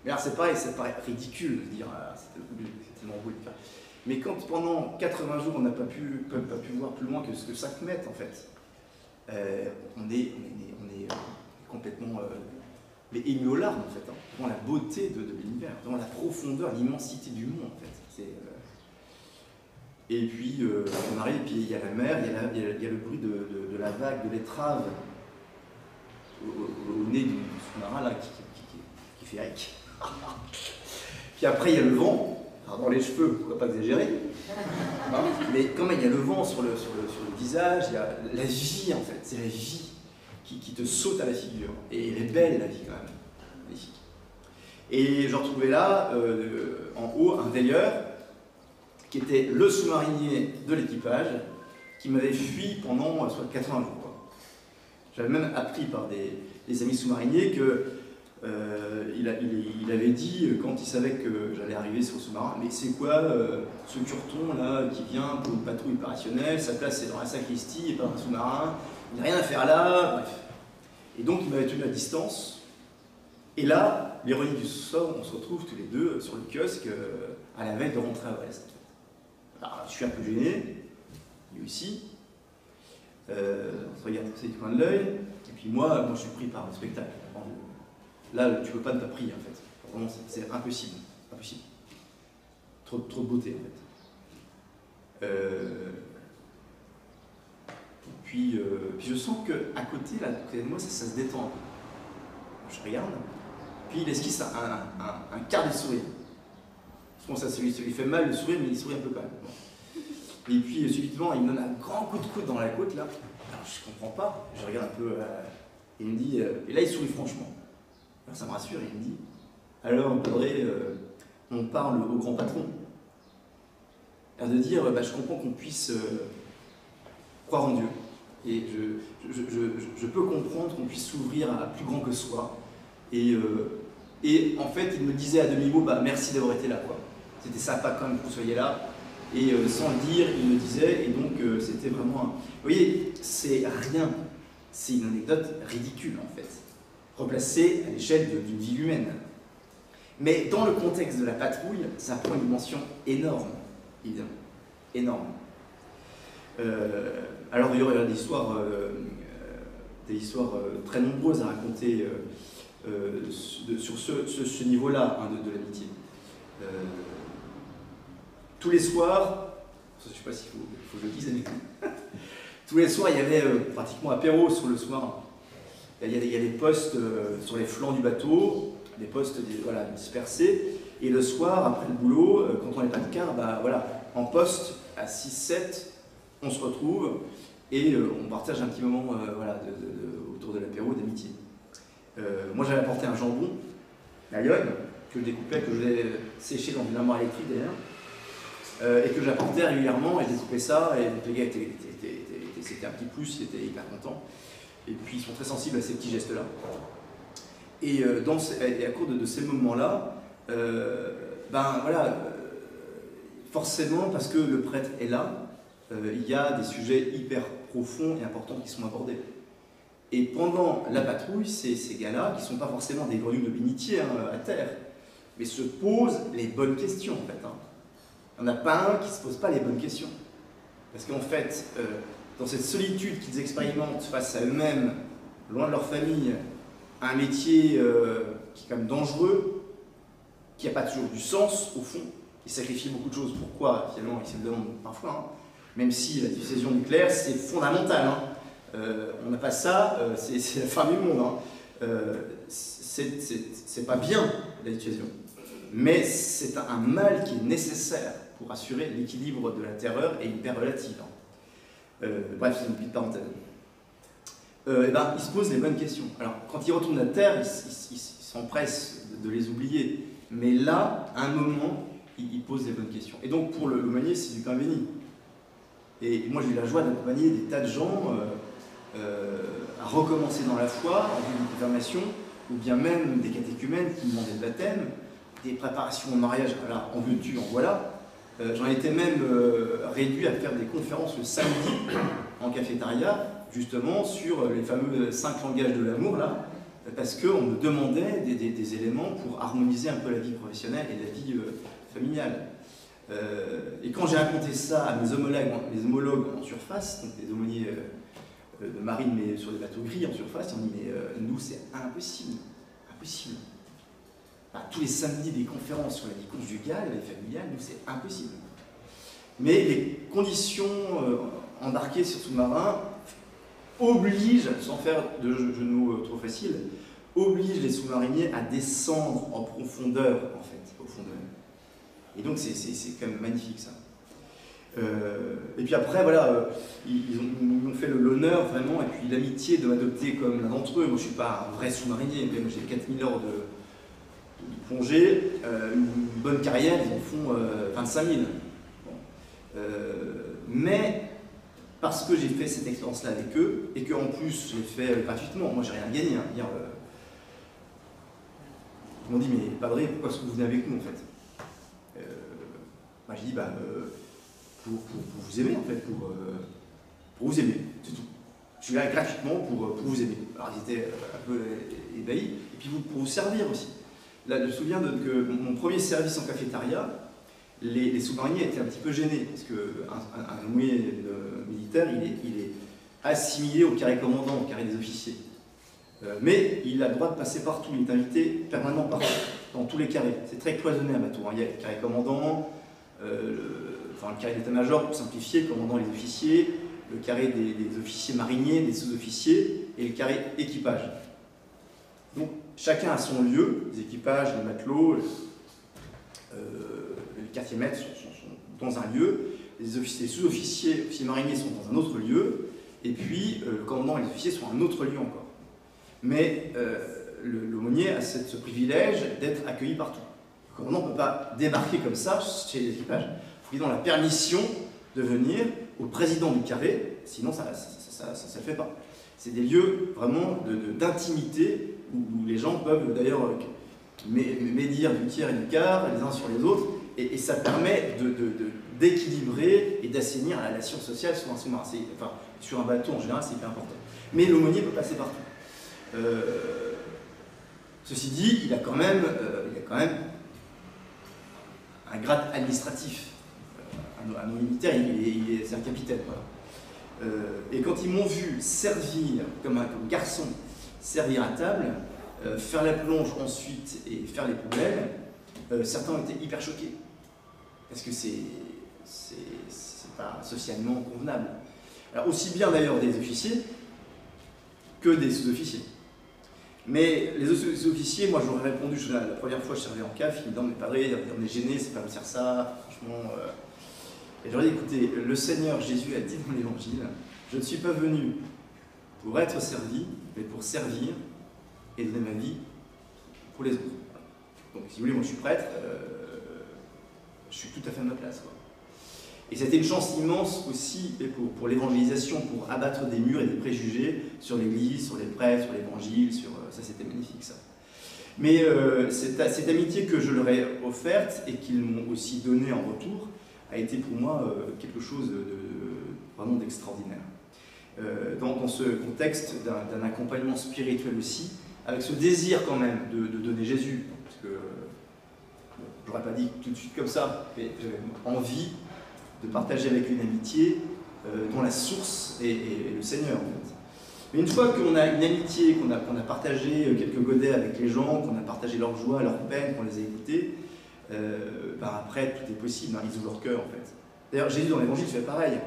Mais alors, c'est pareil, ça paraît ridicule de dire, c'est tellement beau de faire. Mais quand pendant 80 jours, on n'a pas pu voir plus loin que 5 mètres, en fait, on est complètement mais ému aux larmes, en fait, hein, devant la beauté de l'univers, devant la profondeur, l'immensité du monde, en fait. Et puis, on arrive, et puis il y a la mer, il y a le bruit de la vague, de l'étrave au nez du sous-marin, là, qui fait aic. Puis après, il y a le vent. Alors, dans les cheveux, on ne va pas exagérer. Hein, mais quand même, il y a le vent sur le visage, il y a la vie, en fait. C'est la vie qui te saute à la figure. Et elle est belle, la vie, quand même. Magnifique. Et je retrouvais là, en haut, un veilleur, qui était le sous-marinier de l'équipage, qui m'avait fui pendant soit 80 jours. J'avais même appris par des amis sous-mariniers que il avait dit, quand il savait que j'allais arriver sur le sous-marin, mais c'est quoi ce curton là qui vient pour une patrouille opérationnelle, sa place c'est dans la sacristie et pas dans un sous-marin, il n'a rien à faire là, bref. Et donc il m'avait tenu à distance, et là, l'ironie du sort, on se retrouve tous les deux sur le kiosque à la veille de rentrer à Brest. Alors, je suis un peu gêné, lui aussi. On se regarde tous du coin de l'œil, et puis moi je suis pris par le spectacle. Là, tu ne peux pas ne pas prier en fait. Vraiment, c'est impossible. Impossible. Trop de beauté en fait. Puis je sens qu'à côté, là, à côté de moi, ça se détend un peu. Je regarde, puis il esquisse un quart de sourire. Je pense que ça lui fait mal le sourire, mais il sourit un peu quand même. Bon. Et puis subitement, il me donne un grand coup de coude dans la côte là. Alors je comprends pas, je regarde un peu, il me dit, et là il sourit franchement. Alors ça me rassure, il me dit, alors Padré, on parle au grand patron. Alors de dire, je comprends qu'on puisse croire en Dieu. Et je peux comprendre qu'on puisse s'ouvrir à plus grand que soi. Et en fait, il me disait à demi-mot, merci d'avoir été là, quoi. C'était sympa quand même que vous soyez là. Et sans le dire, il me disait, et donc c'était vraiment un... Vous voyez, c'est rien, c'est une anecdote ridicule en fait, replacée à l'échelle d'une vie humaine. Mais dans le contexte de la patrouille, ça prend une dimension énorme, évidemment, énorme. Alors d'ailleurs, il y a des histoires très nombreuses à raconter sur ce niveau-là hein, de l'amitié. Tous les soirs, je ne sais pas s'il faut que je le dise, mais tous les soirs il y avait pratiquement apéro sur le sous-marin. Il y a des postes sur les flancs du bateau, des postes voilà, dispersés, et le soir, après le boulot, quand on n'est pas de quart, voilà, en poste à 6-7, on se retrouve et on partage un petit moment voilà, autour de l'apéro d'amitié. Moi j'avais apporté un jambon, la lionne, que je découpais, que je l'ai séché dans une armoire électrique d'ailleurs, et que j'apportais régulièrement, et je découpais ça, et donc les gars c'était un petit plus, ils étaient hyper contents, et puis ils sont très sensibles à ces petits gestes-là. Et, et à cause de ces moments-là, ben voilà, forcément, parce que le prêtre est là, il y a des sujets hyper profonds et importants qui sont abordés. Et pendant la patrouille, ces gars-là, qui ne sont pas forcément des grenouilles de bénitier à terre, mais se posent les bonnes questions en fait. Il n'y en a pas un qui ne se pose pas les bonnes questions. Parce qu'en fait, dans cette solitude qu'ils expérimentent face à eux-mêmes, loin de leur famille, un métier qui est quand même dangereux, qui n'a pas toujours du sens au fond, ils sacrifient beaucoup de choses. Pourquoi? Finalement, ils se le demandent parfois. Même si la dissuasion nucléaire, c'est fondamental. On n'a pas ça, c'est la fin du monde. C'est pas bien, la dissuasion. Mais c'est un mal qui est nécessaire pour assurer l'équilibre de la terreur et une paix relative. Bref, c'est une petite parenthèse. Et ben, ils se posent les bonnes questions. Alors, quand ils retournent à terre, ils s'empressent de les oublier. Mais là, à un moment, ils posent les bonnes questions. Et donc, pour l'aumônier, c'est du pain béni. Et moi, j'ai eu la joie d'accompagner des tas de gens à recommencer dans la foi, en vue d'une confirmation, ou bien même des catéchumènes qui demandaient le baptême, des préparations au mariage, voilà, en veux-tu, en voilà. J'en étais même réduit à faire des conférences le samedi en cafétéria, justement sur les fameux 5 langages de l'amour, là, parce qu'on me demandait des éléments pour harmoniser un peu la vie professionnelle et la vie familiale. Et quand j'ai raconté ça à mes homologues en surface, donc des aumôniers de marine mais sur des bateaux gris en surface, ils ont dit mais nous c'est impossible, impossible. Enfin, tous les samedis des conférences sur la vie conjugale et familiale, nous c'est impossible. Mais les conditions embarquées sur sous-marin obligent, sans faire de jeu de mots trop facile, obligent les sous-mariniers à descendre en profondeur en fait, au fond d'eux-mêmes. Et donc c'est quand même magnifique ça. Et puis après, voilà, ils m'ont fait l'honneur vraiment, et puis l'amitié de m'adopter comme l'un d'entre eux. Moi je ne suis pas un vrai sous-marinier, mais j'ai 4000 heures de plongée, une bonne carrière, ils en font 25 000. Bon. Mais parce que j'ai fait cette expérience-là avec eux, et qu'en plus je l'ai fait gratuitement, moi j'ai rien gagné. Ils m'ont dit, mais Padre, pourquoi est-ce que vous venez avec nous en fait? Moi j'ai dit, bah, pour vous aimer en fait, pour vous aimer, c'est tout. Je suis là gratuitement pour vous aimer. Alors ils étaient un peu ébahis, et puis pour vous servir aussi. Là, je me souviens que mon premier service en cafétéria, les sous-mariniers étaient un petit peu gênés, parce qu'un aumônier militaire, il est assimilé au carré commandant, au carré des officiers. Mais il a le droit de passer partout, il est invité permanemment partout, dans tous les carrés. C'est très cloisonné un bateau. Il y a le carré commandant, le carré d'état-major pour simplifier, commandant les officiers, le carré des officiers mariniers, des sous-officiers, et le carré équipage. Donc chacun a son lieu, les équipages, les matelots, les quartiers maîtres sont dans un lieu, les sous-officiers, officiers mariniers sont dans un autre lieu, et puis le commandant et les officiers sont dans un autre lieu encore. Mais l'aumônier a ce privilège d'être accueilli partout. Le commandant ne peut pas débarquer comme ça chez les équipages. Il faut qu'il donne la permission de venir au président du carré, sinon ça ne le fait pas. C'est des lieux vraiment d'intimité où les gens peuvent d'ailleurs médire du tiers et du quart les uns sur les autres, et ça permet d'équilibrer et d'assainir la relation sociale sur un sous-marin. Enfin, sur un bateau en général, c'est hyper important. Mais l'aumônier peut passer partout. Ceci dit, il y a quand même un grade administratif. Un militaire, c'est un capitaine. Voilà. Et quand ils m'ont vu servir comme garçon, servir à table, faire la plonge ensuite et faire les poubelles, certains ont été hyper choqués. Parce que c'est pas socialement convenable. Alors aussi bien d'ailleurs des officiers que des sous-officiers. Mais les sous-officiers, moi j'aurais répondu, la première fois je servais en CAF, ils me disaient mais Padre, on est gêné, c'est pas me faire ça, franchement. Et j'aurais dit écoutez, le Seigneur Jésus a dit dans l'Évangile, je ne suis pas venu pour être servi, mais pour servir et donner ma vie pour les autres. Donc si vous voulez, moi je suis prêtre, je suis tout à fait à ma place, quoi. Et c'était une chance immense aussi pour l'évangélisation, pour abattre des murs et des préjugés sur l'Église, sur les prêtres, sur l'Évangile, ça c'était magnifique ça. Mais cette amitié que je leur ai offerte et qu'ils m'ont aussi donnée en retour a été pour moi quelque chose vraiment d'extraordinaire. Dans ce contexte d'un accompagnement spirituel aussi, avec ce désir quand même de donner Jésus, parce que je n'aurais pas dit tout de suite comme ça, mais j'avais envie de partager avec une amitié dont la source est le Seigneur en fait. Mais une fois qu'on a une amitié, qu'on a partagé quelques godets avec les gens, qu'on a partagé leur joie, leur peine, qu'on les a écoutés, après tout est possible, hein, ils ouvrent leur cœur en fait. D'ailleurs Jésus dans l'évangile fait pareil.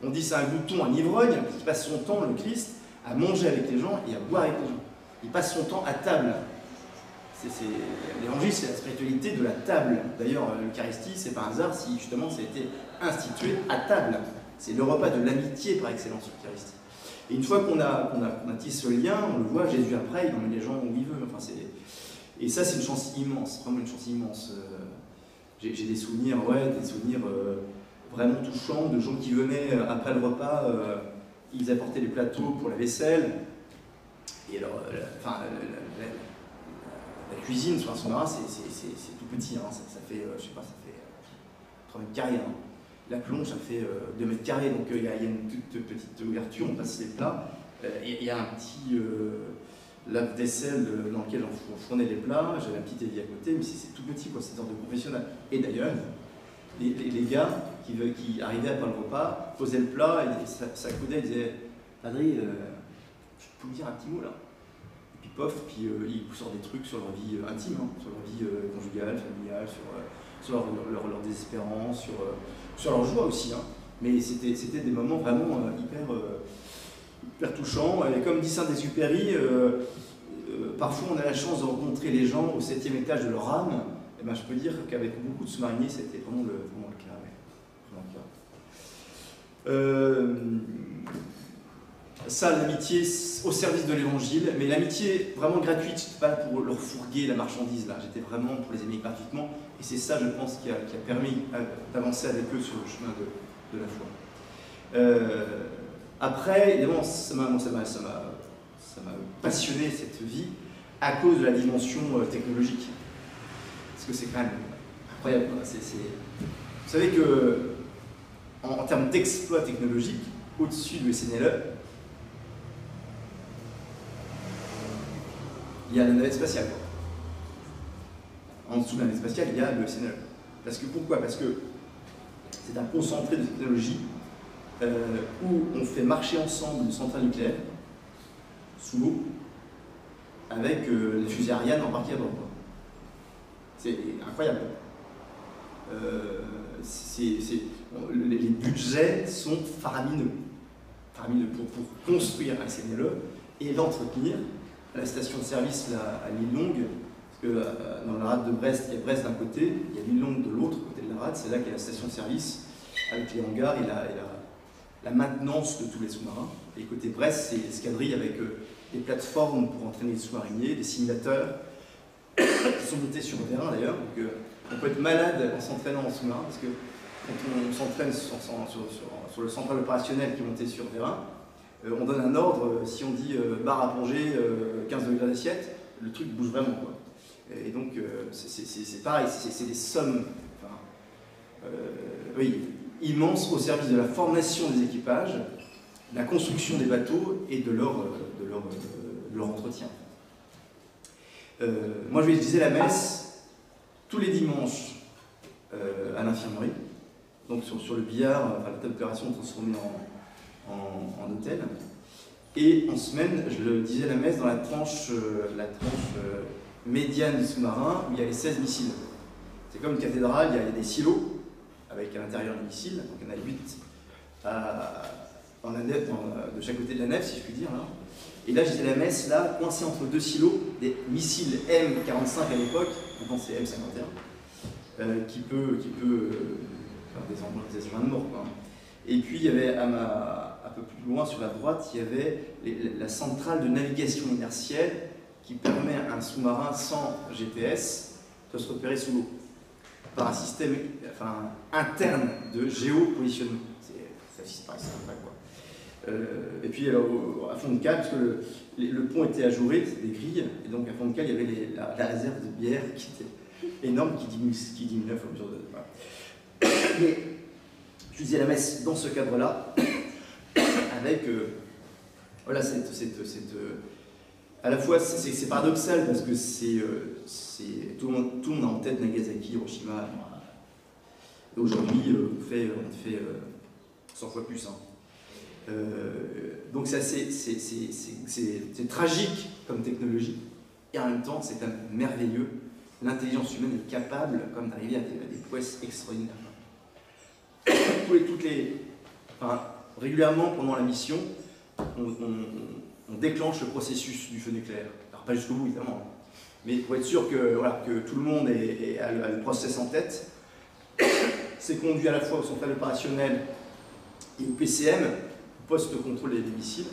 On dit c'est un glouton, un ivrogne, qui passe son temps, le Christ, à manger avec les gens et à boire avec les gens. Il passe son temps à table. L'évangile, c'est la spiritualité de la table. D'ailleurs, l'Eucharistie, c'est pas un hasard si justement ça a été institué à table. C'est le repas de l'amitié par excellence, l'Eucharistie. Et une fois qu'on a tissé ce lien, on le voit, Jésus après, il emmène les gens où il veut. Enfin, et ça, c'est une chance immense, vraiment une chance immense. J'ai des souvenirs, vraiment touchants de gens qui venaient après le repas, ils apportaient les plateaux pour la vaisselle. Et alors, la cuisine sur un sous-marin, c'est tout petit, hein, ça fait, je sais pas, ça fait 3 mètres carrés. Hein. La plonge, ça fait 2 mètres carrés, donc il y a une toute petite ouverture, on passe les plats. Il y a un petit lave-vaisselle dans lequel on fournait les plats, j'avais un petit évier à côté, mais c'est tout petit, quoi, c'est une sorte de professionnel. Et d'ailleurs, les gars qui arrivaient après le repas posaient le plat et s'accoudaient, ils disaient « Padri, je peux vous dire un petit mot là ?» Et puis pof, puis ils sortent des trucs sur leur vie intime, hein, sur leur vie conjugale, familiale, sur leur désespérance, sur leur joie aussi. Hein. Mais c'était des moments vraiment hyper touchants. Et comme dit Saint-Exupéry, parfois on a la chance de rencontrer les gens au 7e étage de leur âme. Et ben, je peux dire qu'avec beaucoup de sous-mariniers, c'était vraiment le cas. Ça, l'amitié au service de l'évangile, mais l'amitié vraiment gratuite, pas pour leur fourguer la marchandise, là. J'étais vraiment pour les aimer gratuitement, et c'est ça, je pense, qui a permis d'avancer avec eux sur le chemin de la foi. Après, évidemment, ça m'a passionné cette vie à cause de la dimension technologique, parce que c'est quand même incroyable. Vous savez que, en termes d'exploit technologique, au-dessus du SNLE, il y a la navette spatiale. En dessous de la navette spatiale, il y a le SNLE. Pourquoi ? Parce que c'est un concentré de technologie où on fait marcher ensemble une centrale nucléaire sous l'eau avec les fusées Ariane embarquées à bord. C'est incroyable. Les budgets sont faramineux. Pour construire un SNLE et l'entretenir. La station de service là, à l'île Longue, parce que dans la rade de Brest, il y a Brest d'un côté, il y a l'île Longue de l'autre côté de la rade, c'est là qu'il y a la station de service avec les hangars et la maintenance de tous les sous-marins. Et côté Brest, c'est l'escadrille avec des plateformes pour entraîner les sous-mariniers, des simulateurs qui sont montés sur le terrain d'ailleurs. Donc on peut être malade en s'entraînant en sous-marin, parce que quand on s'entraîne sur le central opérationnel qui est monté sur le terrain, on donne un ordre, si on dit barre à plonger, 15 degrés d'assiette, le truc bouge vraiment, quoi. Et donc c'est pareil, c'est des sommes immenses au service de la formation des équipages, de la construction des bateaux et de leur entretien. Moi je disais la messe tous les dimanches à l'infirmerie, donc sur le billard, la table d'opération transformée en hôtel. Et en semaine, je le disais la messe dans la tranche médiane du sous-marin où il y a les 16 missiles. C'est comme une cathédrale, il y a des silos avec à l'intérieur les missiles, donc il y en a 8 dans la nef, de chaque côté de la nef, si je puis dire. Là. Et là, je disais la messe, là, coincé entre 2 silos, des missiles M45 à l'époque, maintenant c'est M51, qui peut faire des engins de mort, quoi. Et puis, il y avait, un peu plus loin, sur la droite, il y avait la centrale de navigation inertielle qui permet à un sous-marin sans GPS de se repérer sous l'eau par un système interne de géopositionnement. Ça existe pas, c'est pas quoi. Et puis à fond de cale, parce que le pont était ajouré, c'était des grilles, et donc à fond de cale, il y avait la réserve de bière qui était énorme, qui diminuait au fur et à mesure de... Voilà. Mais je disais la messe dans ce cadre-là, avec voilà, à la fois c'est paradoxal parce que tout le monde a en tête Nagasaki, Hiroshima, et aujourd'hui on fait 100 fois plus. Hein. Donc c'est tragique comme technologie, et en même temps c'est quand même merveilleux. L'intelligence humaine est capable comme d'arriver à des prouesses extraordinaires. Régulièrement pendant la mission, on déclenche le processus du feu nucléaire. Alors pas jusqu'au bout évidemment, mais pour être sûr que, voilà, que tout le monde a le process en tête, c'est conduit à la fois au central opérationnel et au PCM, poste contrôle des missiles,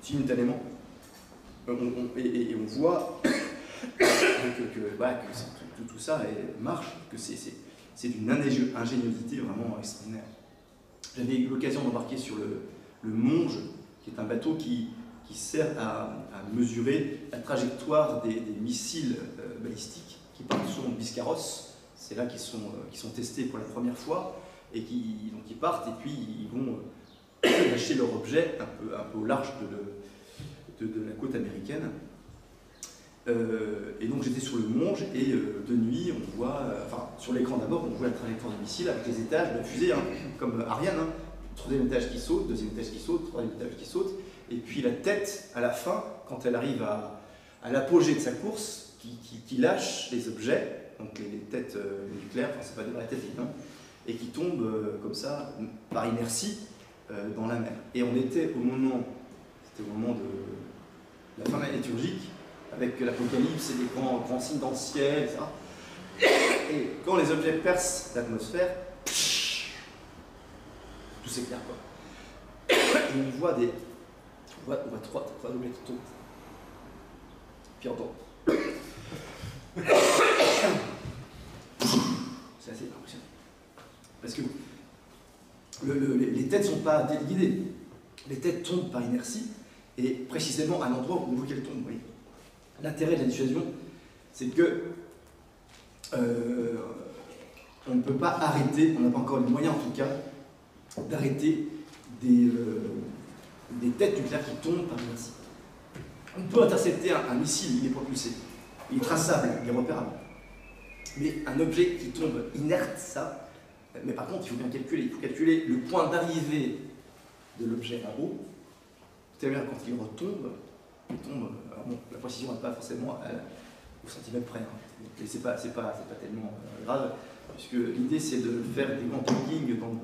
simultanément. Et on voit que tout ça marche, que c'est d'une ingéniosité vraiment extraordinaire. J'avais eu l'occasion d'embarquer sur le Monge, qui est un bateau qui sert à mesurer la trajectoire des missiles balistiques qui partent sur Biscarrosse. C'est là qu'ils sont testés pour la première fois, et donc ils partent et puis ils vont lâcher leur objet un peu au large de la côte américaine. Et donc j'étais sur le Monge, et de nuit on voit, sur l'écran d'abord on voit la trajectoire du missile avec les étages de la fusée, hein, comme Ariane, hein, troisième étage qui saute, deuxième étage qui saute, troisième étage qui saute, et puis la tête à la fin, quand elle arrive à l'apogée de sa course, qui lâche les objets, donc les têtes nucléaires, enfin c'est pas des vraies têtes évidemment, et qui tombent comme ça, par inertie, dans la mer. Et on était au moment de la fin liturgique, avec l'apocalypse et les grands signes dans le ciel, etc. Et quand les objets percent l'atmosphère, tout s'éclaire, quoi. Et on voit trois objets qui tombent. Puis on entend. C'est assez impressionnant. Parce que les têtes ne sont pas téléguidées. Les têtes tombent par inertie, et précisément à l'endroit où on veut qu'elles tombent. Oui. L'intérêt de la dissuasion, c'est que on ne peut pas arrêter, on n'a pas encore les moyens en tout cas, d'arrêter des têtes nucléaires qui tombent par inertie. On peut intercepter un missile, il est propulsé, il est traçable, il est repérable. Mais un objet qui tombe inerte, ça, mais par contre il faut bien calculer, il faut calculer le point d'arrivée de l'objet en haut, c'est-à-dire quand il retombe, alors bon, la précision n'est pas forcément au centimètre près, hein. Et c'est pas tellement grave, puisque l'idée c'est de faire des grands lignes dans le...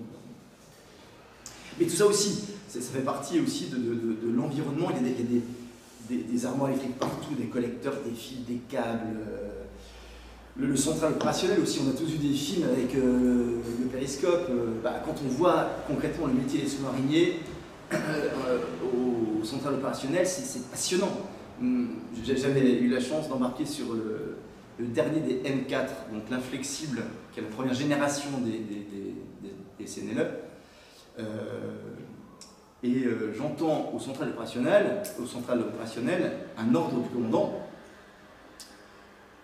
Mais tout ça aussi, ça fait partie aussi de l'environnement. Il y a des armoires électriques partout, des collecteurs, des fils, des câbles. Le central opérationnel aussi, on a tous vu des films avec le périscope. Quand on voit concrètement le métier des sous-mariniers au central opérationnel, c'est passionnant. J'avais eu la chance d'embarquer sur le dernier des M4, donc l'inflexible, qui est la première génération des CNLE. J'entends au central opérationnel un ordre du commandant: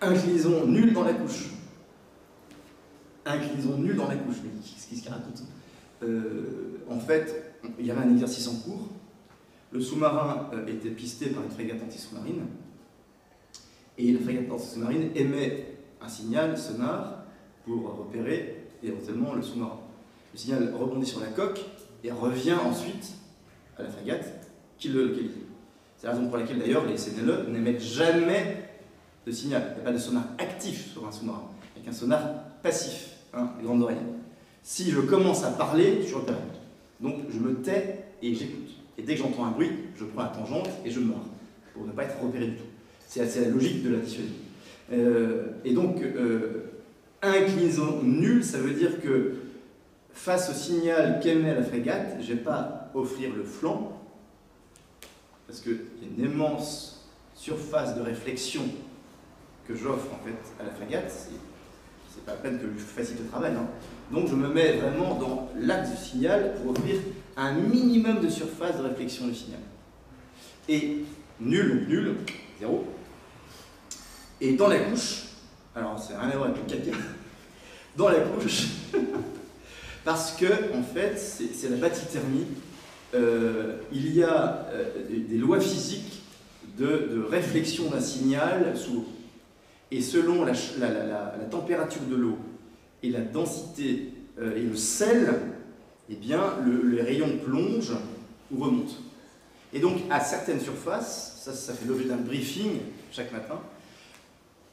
inclinaison nulle dans la couche. Inclinaison nulle dans la couche. Mais qu'est-ce qu'il raconte? En fait, il y avait un exercice en cours. Le sous-marin était pisté par une frégate anti-sous-marine, et la frégate anti-sous-marine émet un signal sonar pour repérer éventuellement le sous-marin. Le signal rebondit sur la coque et revient ensuite à la frégate qui le localise. C'est la raison pour laquelle d'ailleurs les CNLE n'émettent jamais de signal. Il n'y a pas de sonar actif sur un sous-marin, avec un sonar passif, hein, les grandes oreilles. Si je commence à parler, je suis repéré. Donc je me tais et j'écoute. Et dès que j'entends un bruit, je prends la tangente et je me mords, pour ne pas être repéré du tout. C'est la logique de la dissuasion. Et donc, inclinaison nulle, ça veut dire que face au signal qu'émet la frégate, je ne vais pas offrir le flanc, parce qu'il y a une immense surface de réflexion que j'offre en fait à la frégate. C'est pas la peine que je facilite le travail, hein. Donc je me mets vraiment dans l'axe du signal pour offrir un minimum de surface de réflexion du signal. Et nul, 0. Et dans la couche, alors c'est rien à voir avec le caca, dans la couche, parce que en fait c'est la bathythermie, il y a des lois physiques de réflexion d'un signal sous l'eau. Et selon la température de l'eau et la densité et le sel, eh bien les rayons plongent ou remontent. Et donc à certaines surfaces, ça fait l'objet d'un briefing chaque matin,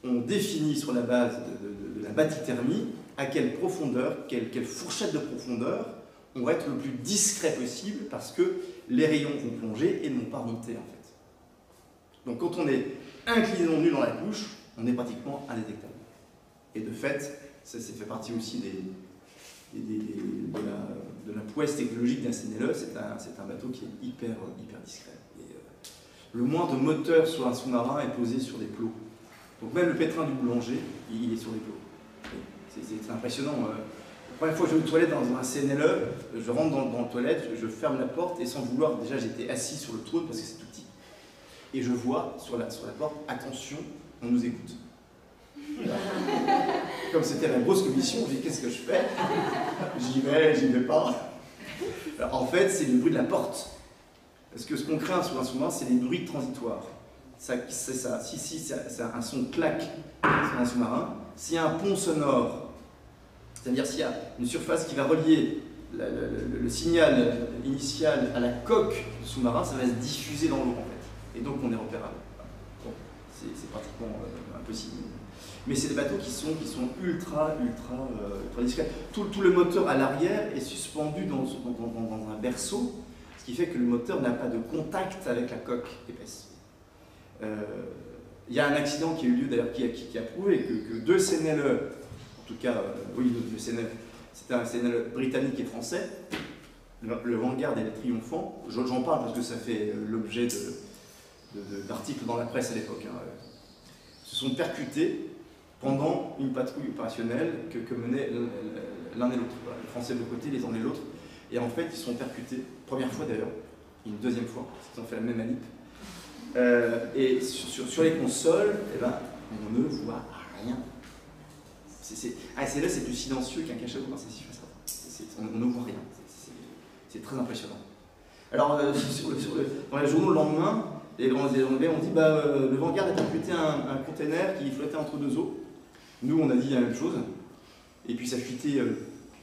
on définit sur la base de la bathythermie à quelle profondeur, quelle fourchette de profondeur on va être le plus discret possible parce que les rayons vont plonger et ne vont pas remonter en fait. Donc quand on est incliné nu dans la couche, on est pratiquement indétectable. Et de fait, ça fait partie aussi de la prouesse technologique d'un SNLE, c'est un bateau qui est hyper discret. Et, le moindre moteur sur un sous-marin est posé sur des plots. Donc même le pétrin du boulanger, il est sur des plots. C'est impressionnant. La première fois que je vais aux toilettes dans un CNLE, je rentre dans les toilettes, je ferme la porte et sans vouloir, déjà j'étais assis sur le trône parce que c'est tout petit. Et je vois sur la porte, attention, on nous écoute. Comme c'était la grosse commission, je dis qu'est-ce que je fais? J'y vais pas. Alors, en fait, c'est le bruit de la porte. Parce que ce qu'on craint sur un sous-marin, c'est les bruits transitoires. C'est ça. Si c'est un son claque sur un sous-marin, s'il y a un pont sonore, c'est-à-dire s'il y a une surface qui va relier le signal initial à la coque du sous-marin, ça va se diffuser dans l'eau en fait. Et donc on est repérable. Bon, c'est pratiquement impossible. Mais c'est des bateaux qui sont ultra discrets. Tout le moteur à l'arrière est suspendu dans un berceau, ce qui fait que le moteur n'a pas de contact avec la coque épaisse. Il y a un accident qui a eu lieu d'ailleurs qui a prouvé que deux CNLE, en tout cas, oui, le CNLE, c'était un CNLE britannique et français, le Vanguard et le Triomphant, j'en parle parce que ça fait l'objet d'articles dans la presse à l'époque, hein, se sont percutés pendant une patrouille opérationnelle que menaient l'un et l'autre. Voilà, les Français de côté, les uns et l'autre. Et en fait, ils sont percutés, première fois d'ailleurs, une deuxième fois, parce qu'ils ont fait la même manip. Et sur les consoles, eh ben, on ne voit rien. C'est là, c'est plus silencieux qu'un cachet au c'est si facile. On ne voit rien. C'est très impressionnant. Alors, dans les journaux le lendemain, les Anglais ont dit le Vanguard a percuté un container qui flottait entre deux eaux. Nous, on a dit la même chose. Et puis ça fuitait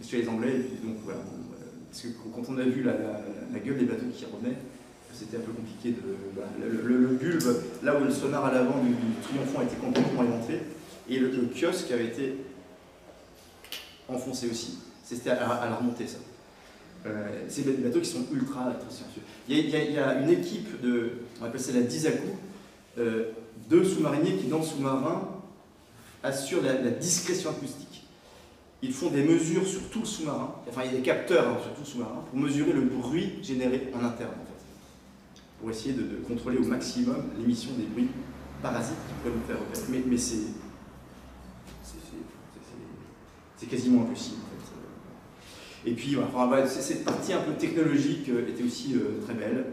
chez les Anglais. Et puis, donc, voilà, parce que quand on a vu la gueule des bateaux qui revenaient, c'était un peu compliqué le bulbe, là où le sonar à l'avant du Triomphant était complètement éventré, et le kiosque avait été enfoncé aussi. C'était à la remontée, ça. C'est des bateaux qui sont ultra silencieux. Il y a une équipe on appelle ça la Disaku, de sous-mariniers qui, dans le sous-marin, assurent la discrétion acoustique. Ils font des mesures sur tout le sous-marin, enfin il y a des capteurs sur tout le sous-marin, pour mesurer le bruit généré en interne, en fait. Pour essayer de contrôler au maximum l'émission des bruits parasites qui pourraient nous faire repérer. Mais c'est quasiment impossible, en fait. Et puis, voilà, cette partie un peu technologique était aussi très belle.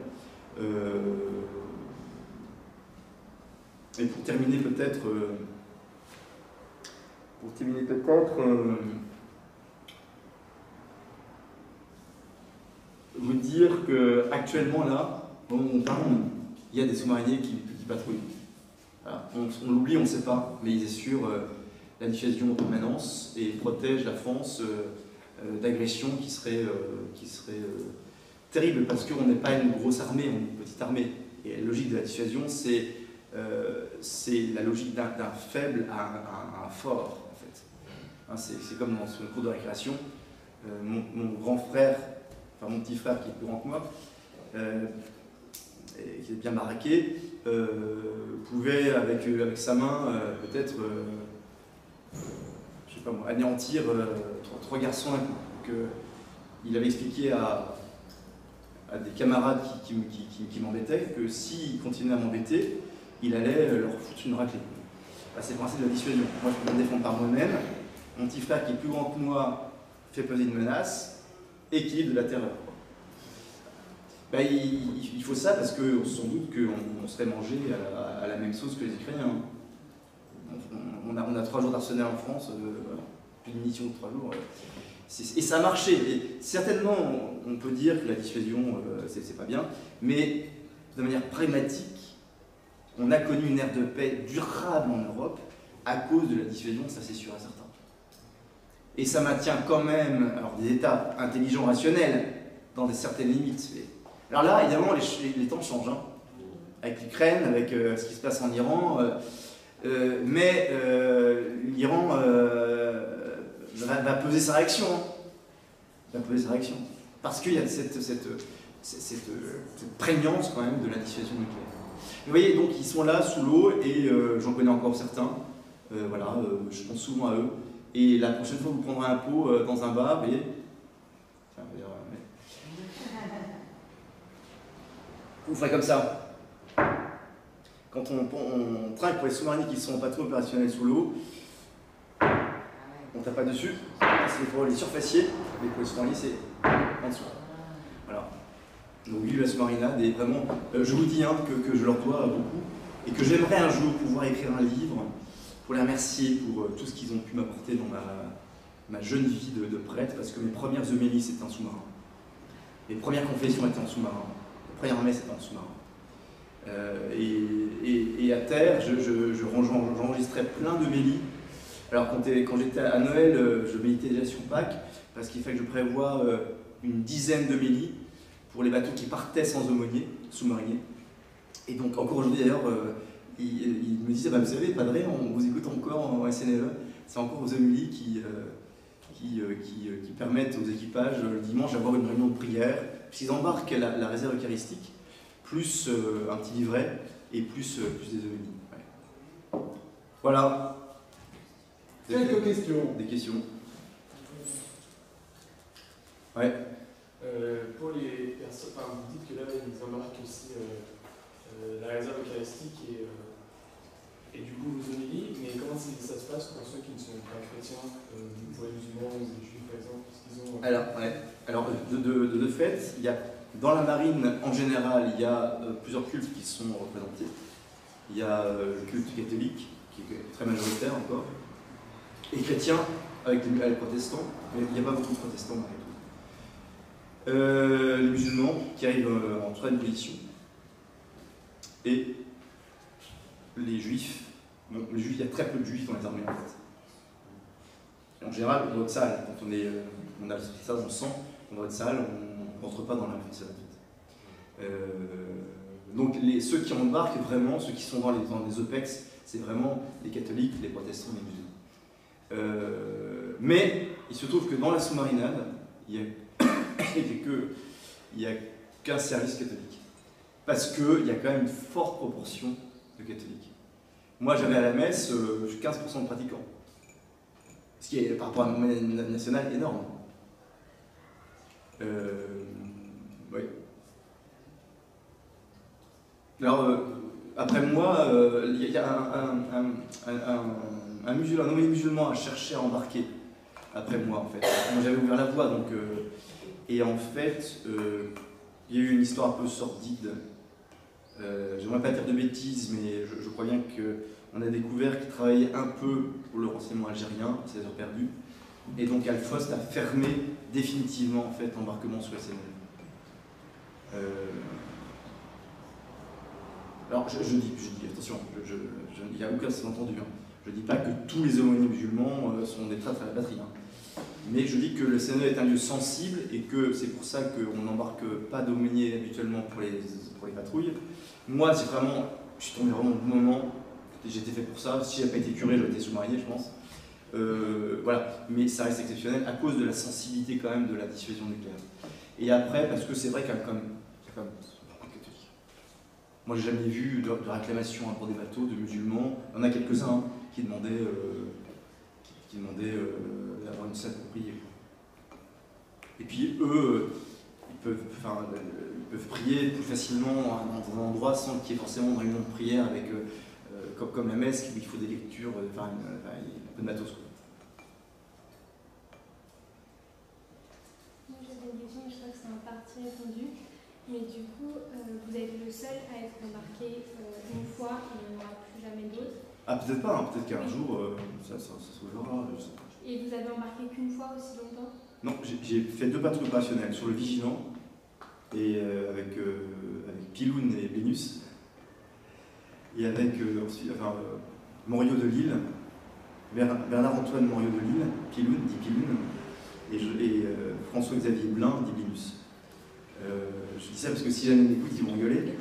Et pour terminer peut-être, vous dire qu'actuellement là, on parle, il y a des sous-mariniers qui patrouillent. Voilà. On l'oublie, on ne sait pas, mais ils assurent la dissuasion en permanence et protègent la France d'agressions qui seraient terribles parce qu'on n'est pas une grosse armée, on est une petite armée. Et la logique de la dissuasion, c'est la logique d'un faible à un fort, en fait. Hein, c'est comme dans son cours de récréation. Mon grand frère, enfin mon petit frère qui est plus grand que moi, et qui est bien baraqué, pouvait avec sa main peut-être je sais pas moi, anéantir trois garçons d'un coup. Donc, il avait expliqué à des camarades qui m'embêtaient que s'ils continuaient à m'embêter, il allait leur foutre une raclée. C'est le principe de la dissuasion. Moi, je peux me défendre par moi-même. Mon petit frère, qui est plus grand que moi, fait peser une menace, équilibre de la terreur. Ben, il faut ça parce que sans doute qu'on serait mangé à la même sauce que les Ukrainiens. On a 3 jours d'arsenal en France, voilà, une mission de 3 jours. Et ça a marché. Et certainement, on peut dire que la dissuasion, c'est pas bien, mais de manière pragmatique, on a connu une ère de paix durable en Europe à cause de la dissuasion, ça c'est sûr et certain. Et ça maintient quand même alors, des États intelligents, rationnels, dans certaines limites. Alors là, évidemment, les temps changent, hein, avec l'Ukraine, avec ce qui se passe en Iran, mais l'Iran va peser sa réaction. Hein. Va peser sa réaction. Parce qu'il y a cette prégnance quand même de la dissuasion nucléaire. Vous voyez, donc ils sont là sous l'eau et j'en connais encore certains. Voilà, je pense souvent à eux. Et la prochaine fois, vous prendrez un pot dans un bar et. Tiens, vous ferez comme ça. Quand on trinque pour les sous-mariniers qui sont pas trop opérationnels sous l'eau, on tape pas dessus. C'est pour les surfaciers, mais pour les sous-mariniers, c'est en dessous. Voilà. Donc, vive la sous-marinade et vraiment, je vous dis hein, que je leur dois beaucoup et que j'aimerais un jour pouvoir écrire un livre pour les remercier pour tout ce qu'ils ont pu m'apporter dans ma jeune vie de prêtre, parce que mes premières homélies c'était en sous-marin. Mes premières confessions étaient en sous-marin. Les premières messes étaient en sous-marin. Et à terre, j'enregistrais plein d'homélies. Alors quand j'étais à Noël, je méditais déjà sur Pâques, parce qu'il fallait que je prévoie une dizaine d'homélies pour les bateaux qui partaient sans aumônier, sous-mariniers. Et donc encore aujourd'hui d'ailleurs, il me disait, bah, vous savez, Padre, on vous écoute encore en SNLE, c'est encore vos homélies qui permettent aux équipages le dimanche d'avoir une réunion de prière, puisqu'ils embarquent la réserve eucharistique, plus un petit livret et plus des homélies. Ouais. Voilà. Quelques questions. Des questions. Ouais. Pour les personnes, enfin, vous dites que là, ils embarquent aussi la réserve eucharistique et du coup vos homélies, mais comment ça se passe pour ceux qui ne sont pas chrétiens, pour les musulmans ou les juifs par exemple, parce qu'ils ont... Alors, de fait, il y a, dans la marine en général, il y a plusieurs cultes qui sont représentés. Il y a le culte catholique, qui est très majoritaire encore, et chrétien avec les protestants, mais il n'y a pas beaucoup de protestants malgré tout. Les musulmans qui arrivent en troisième position, et les juifs. Bon, les juifs, il y a très peu de juifs dans les armées en fait. En général, on doit être sale. Quand on a ça dans le sang, on doit être sale, on ne rentre pas dans la façade en fait. Donc ceux qui embarquent vraiment, ceux qui sont dans les OPEX, c'est vraiment les catholiques, les protestants, les musulmans. Mais il se trouve que dans la sous-marinade, il n'y a qu'un service catholique. Parce qu'il y a quand même une forte proportion de catholiques. Moi, j'avais à la messe 15% de pratiquants. Ce qui est, par rapport à la moyenne nationale, énorme. Oui. Alors, après moi, il y a un nommé musulman à chercher à embarquer après moi, en fait. Moi, j'avais ouvert la voie, donc... et en fait, il y a eu une histoire un peu sordide. J'aimerais pas dire de bêtises, mais je crois bien qu'on a découvert qu'il travaillait un peu pour le renseignement algérien, à 16 heures perdues, et donc Alfost a fermé définitivement en fait l'embarquement sur SNL. Alors je dis, attention, il n'y a aucun sous-entendu, hein. Je ne dis pas que tous les aumôniers musulmans sont des traîtres à la patrie, hein. Mais je dis que le SNL est un lieu sensible et que c'est pour ça qu'on n'embarque pas d'aumôniers habituellement pour les patrouilles. Moi, c'est vraiment, je suis tombé vraiment au bon moment, j'étais fait pour ça. Si je n'avais pas été curé, j'aurais été sous-marinier, je pense. Voilà, mais ça reste exceptionnel à cause de la sensibilité quand même de la dissuasion nucléaire. Et après, parce que c'est vrai qu'il y a quand même beaucoup de catholiques. Moi, j'ai jamais vu de réclamation à bord des bateaux de musulmans. Il y en a quelques-uns hein, qui demandaient d'avoir une salle pour prier. Et puis eux, ils peuvent prier plus facilement dans un endroit sans qu'il y ait forcément une réunion de prière avec, comme la messe, où il faut des lectures, un peu de matos. Moi j'ai des questions, je crois que c'est en partie répondu. Mais du coup, vous êtes le seul à être embarqué une fois et il n'y en aura plus jamais d'autres. Ah, peut-être pas, hein, peut-être qu'un jour, ça se verra, je sais pas. Et vous avez embarqué qu'une fois aussi longtemps? Non, j'ai fait 2 patrouilles opérationnelles sur le Vigilant, et avec Piloun et Vénus, et avec Morio de Lille, Bernard-Antoine Morio de Lille, Piloun, dit Piloun, et François-Xavier Blin, dit Binus. Je dis ça parce que si jamais ils m'écoutent, ils vont gueuler.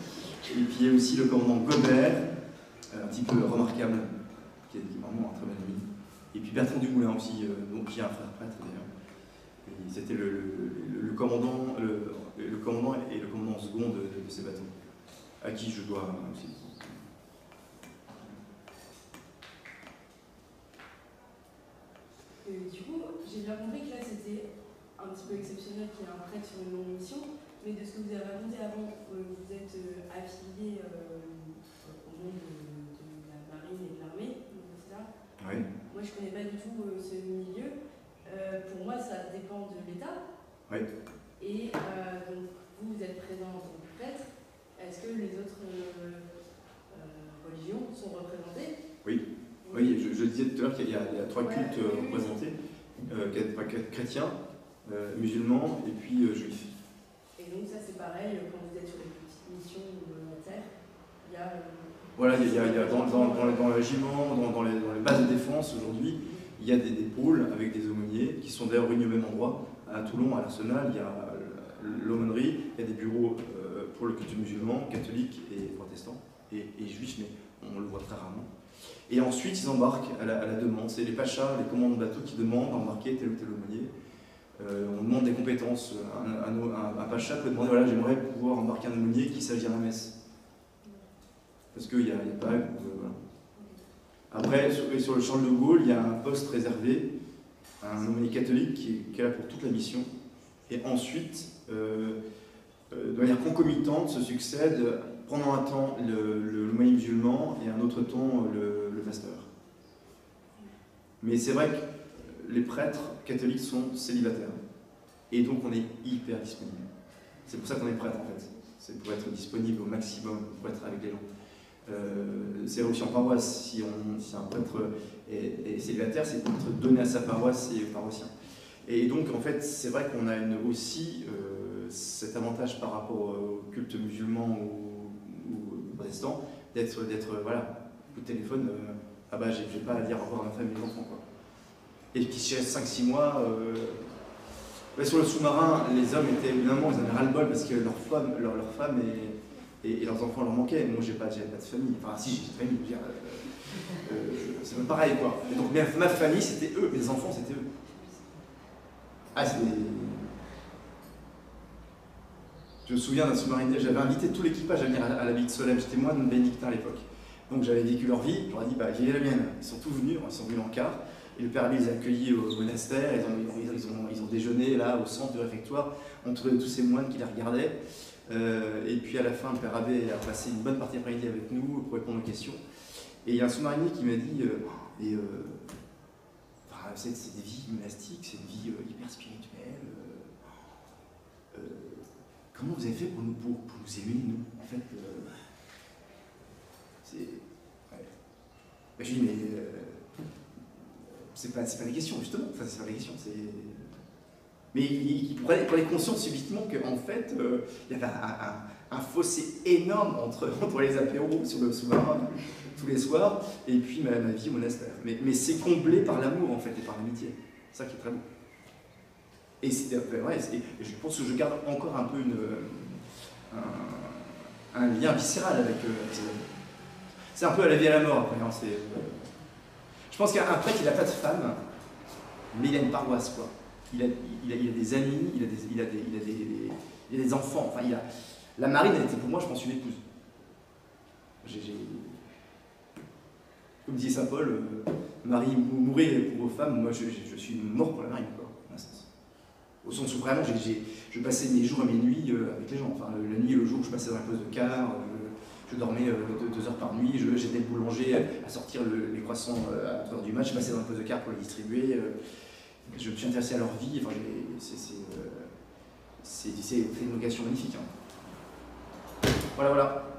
Et puis il y a aussi le commandant Gobert, un type remarquable, qui est vraiment un très bon ami. Et puis Bertrand Dumoulin aussi, donc qui est un frère prêtre d'ailleurs. C'était le commandant et le commandant second de ces bateaux, à qui je dois aussi. Du coup, j'ai bien compris que là c'était un petit peu exceptionnel qu'il y ait un prêtre sur une longue mission, mais de ce que vous avez raconté avant, vous êtes affilié au nom de la marine et de l'armée, etc. Oui. Moi je ne connais pas du tout ce milieu. Pour moi, ça dépend de l'État. Oui. Et donc, vous êtes présent en tant que prêtre. Est-ce que les autres religions sont représentées? Oui. Oui, je disais tout à l'heure qu'il y a 3 cultes représentés, chrétiens, musulmans et puis juifs. Et donc ça c'est pareil, quand vous êtes sur les petites missions volontaires, il y a... Voilà, il y a dans le régiment, dans les bases de défense aujourd'hui, il y a des pôles avec des aumôniers qui sont d'ailleurs réunis au même endroit. À Toulon, à l'Arsenal, il y a l'aumônerie, il y a des bureaux pour le culte musulman, catholique et protestant, et juif, mais on le voit très rarement. Et ensuite, ils embarquent à la demande. C'est les pachas, les commandants de bateau qui demandent d'embarquer tel ou tel aumônier. On demande des compétences. Un pacha peut demander, voilà, j'aimerais pouvoir embarquer un aumônier qui sache dire la messe. Parce qu'il n'y a pas... voilà. Après, sur le Charles de Gaulle, il y a un poste réservé à un aumônier catholique qui est là pour toute la mission. Et ensuite, de manière concomitante, se succède pendant un temps l'aumônier musulman et un autre temps le pasteur. Mais c'est vrai que les prêtres catholiques sont célibataires. Et donc on est hyper disponible. C'est pour ça qu'on est prêtre en fait. C'est pour être disponible au maximum, pour être avec les gens. C'est aussi en paroisse. Si un prêtre est célibataire, c'est pour être donné à sa paroisse et aux paroissiens. Et donc en fait, c'est vrai qu'on a aussi cet avantage par rapport au culte musulman ou protestant, d'être voilà, coup de téléphone, ah bah j'ai pas à dire au revoir à ma femme et mes enfants quoi. Et puis si je reste 5-6 mois, sur le sous-marin, les hommes étaient évidemment, ils avaient ras-le-bol parce que leurs femmes et leurs enfants leur manquaient. Moi j'ai pas de famille, enfin si j'ai une famille, c'est même pareil quoi. Et donc ma famille c'était eux, mes enfants c'était eux. Ah c'était... Je me souviens d'un sous-marin, j'avais invité tout l'équipage à venir à la ville de Solem, j'étais moine bénédictin à l'époque. Donc j'avais vécu leur vie, je leur ai dit, bah vivez la mienne. Ils sont tous venus, ils sont venus en quart, et le père abbé les a accueillis au monastère, ils ont déjeuné là au centre du réfectoire, entre tous ces moines qui les regardaient. Et puis à la fin, le père abbé a passé une bonne partie d'après-midi avec nous pour répondre aux questions. Et il y a un sous-marinier qui m'a dit, c'est des vies monastiques, c'est une vie hyper spirituelle. Comment vous avez fait pour nous aimer, nous? En fait, c'est... Ouais. Ben, je lui dis, mais c'est pas des questions, justement. Enfin, c'est pas des questions, c'est... Mais il prenait conscience subitement qu'en fait, il y avait un fossé énorme entre les apéros sur le sous-marin tous les soirs et puis ma vie au monastère. Mais c'est comblé par l'amour, en fait, et par l'amitié. C'est ça qui est très beau. Et je pense que je garde encore un peu un lien viscéral avec ces hommes. C'est un peu à la vie et à la mort après. Hein, je pense qu'un prêtre, il n'a pas de femme, mais il a une paroisse, quoi. Il a des amis, il a des enfants. Enfin, la marine, elle était pour moi, je pense, une épouse. Comme disait saint Paul, Marie mourait pour vos femmes, moi je suis mort pour la marine, quoi. Au sens où vraiment, je passais mes jours et mes nuits avec les gens. Enfin, la nuit et le jour, je passais dans la pause de quart, je dormais 2 heures par nuit, j'étais le boulanger à sortir les croissants à 3 heures du match, je passais dans la pause de quart pour les distribuer. Je me suis intéressé à leur vie. Enfin, c'est une vocation magnifique. Hein. Voilà, voilà.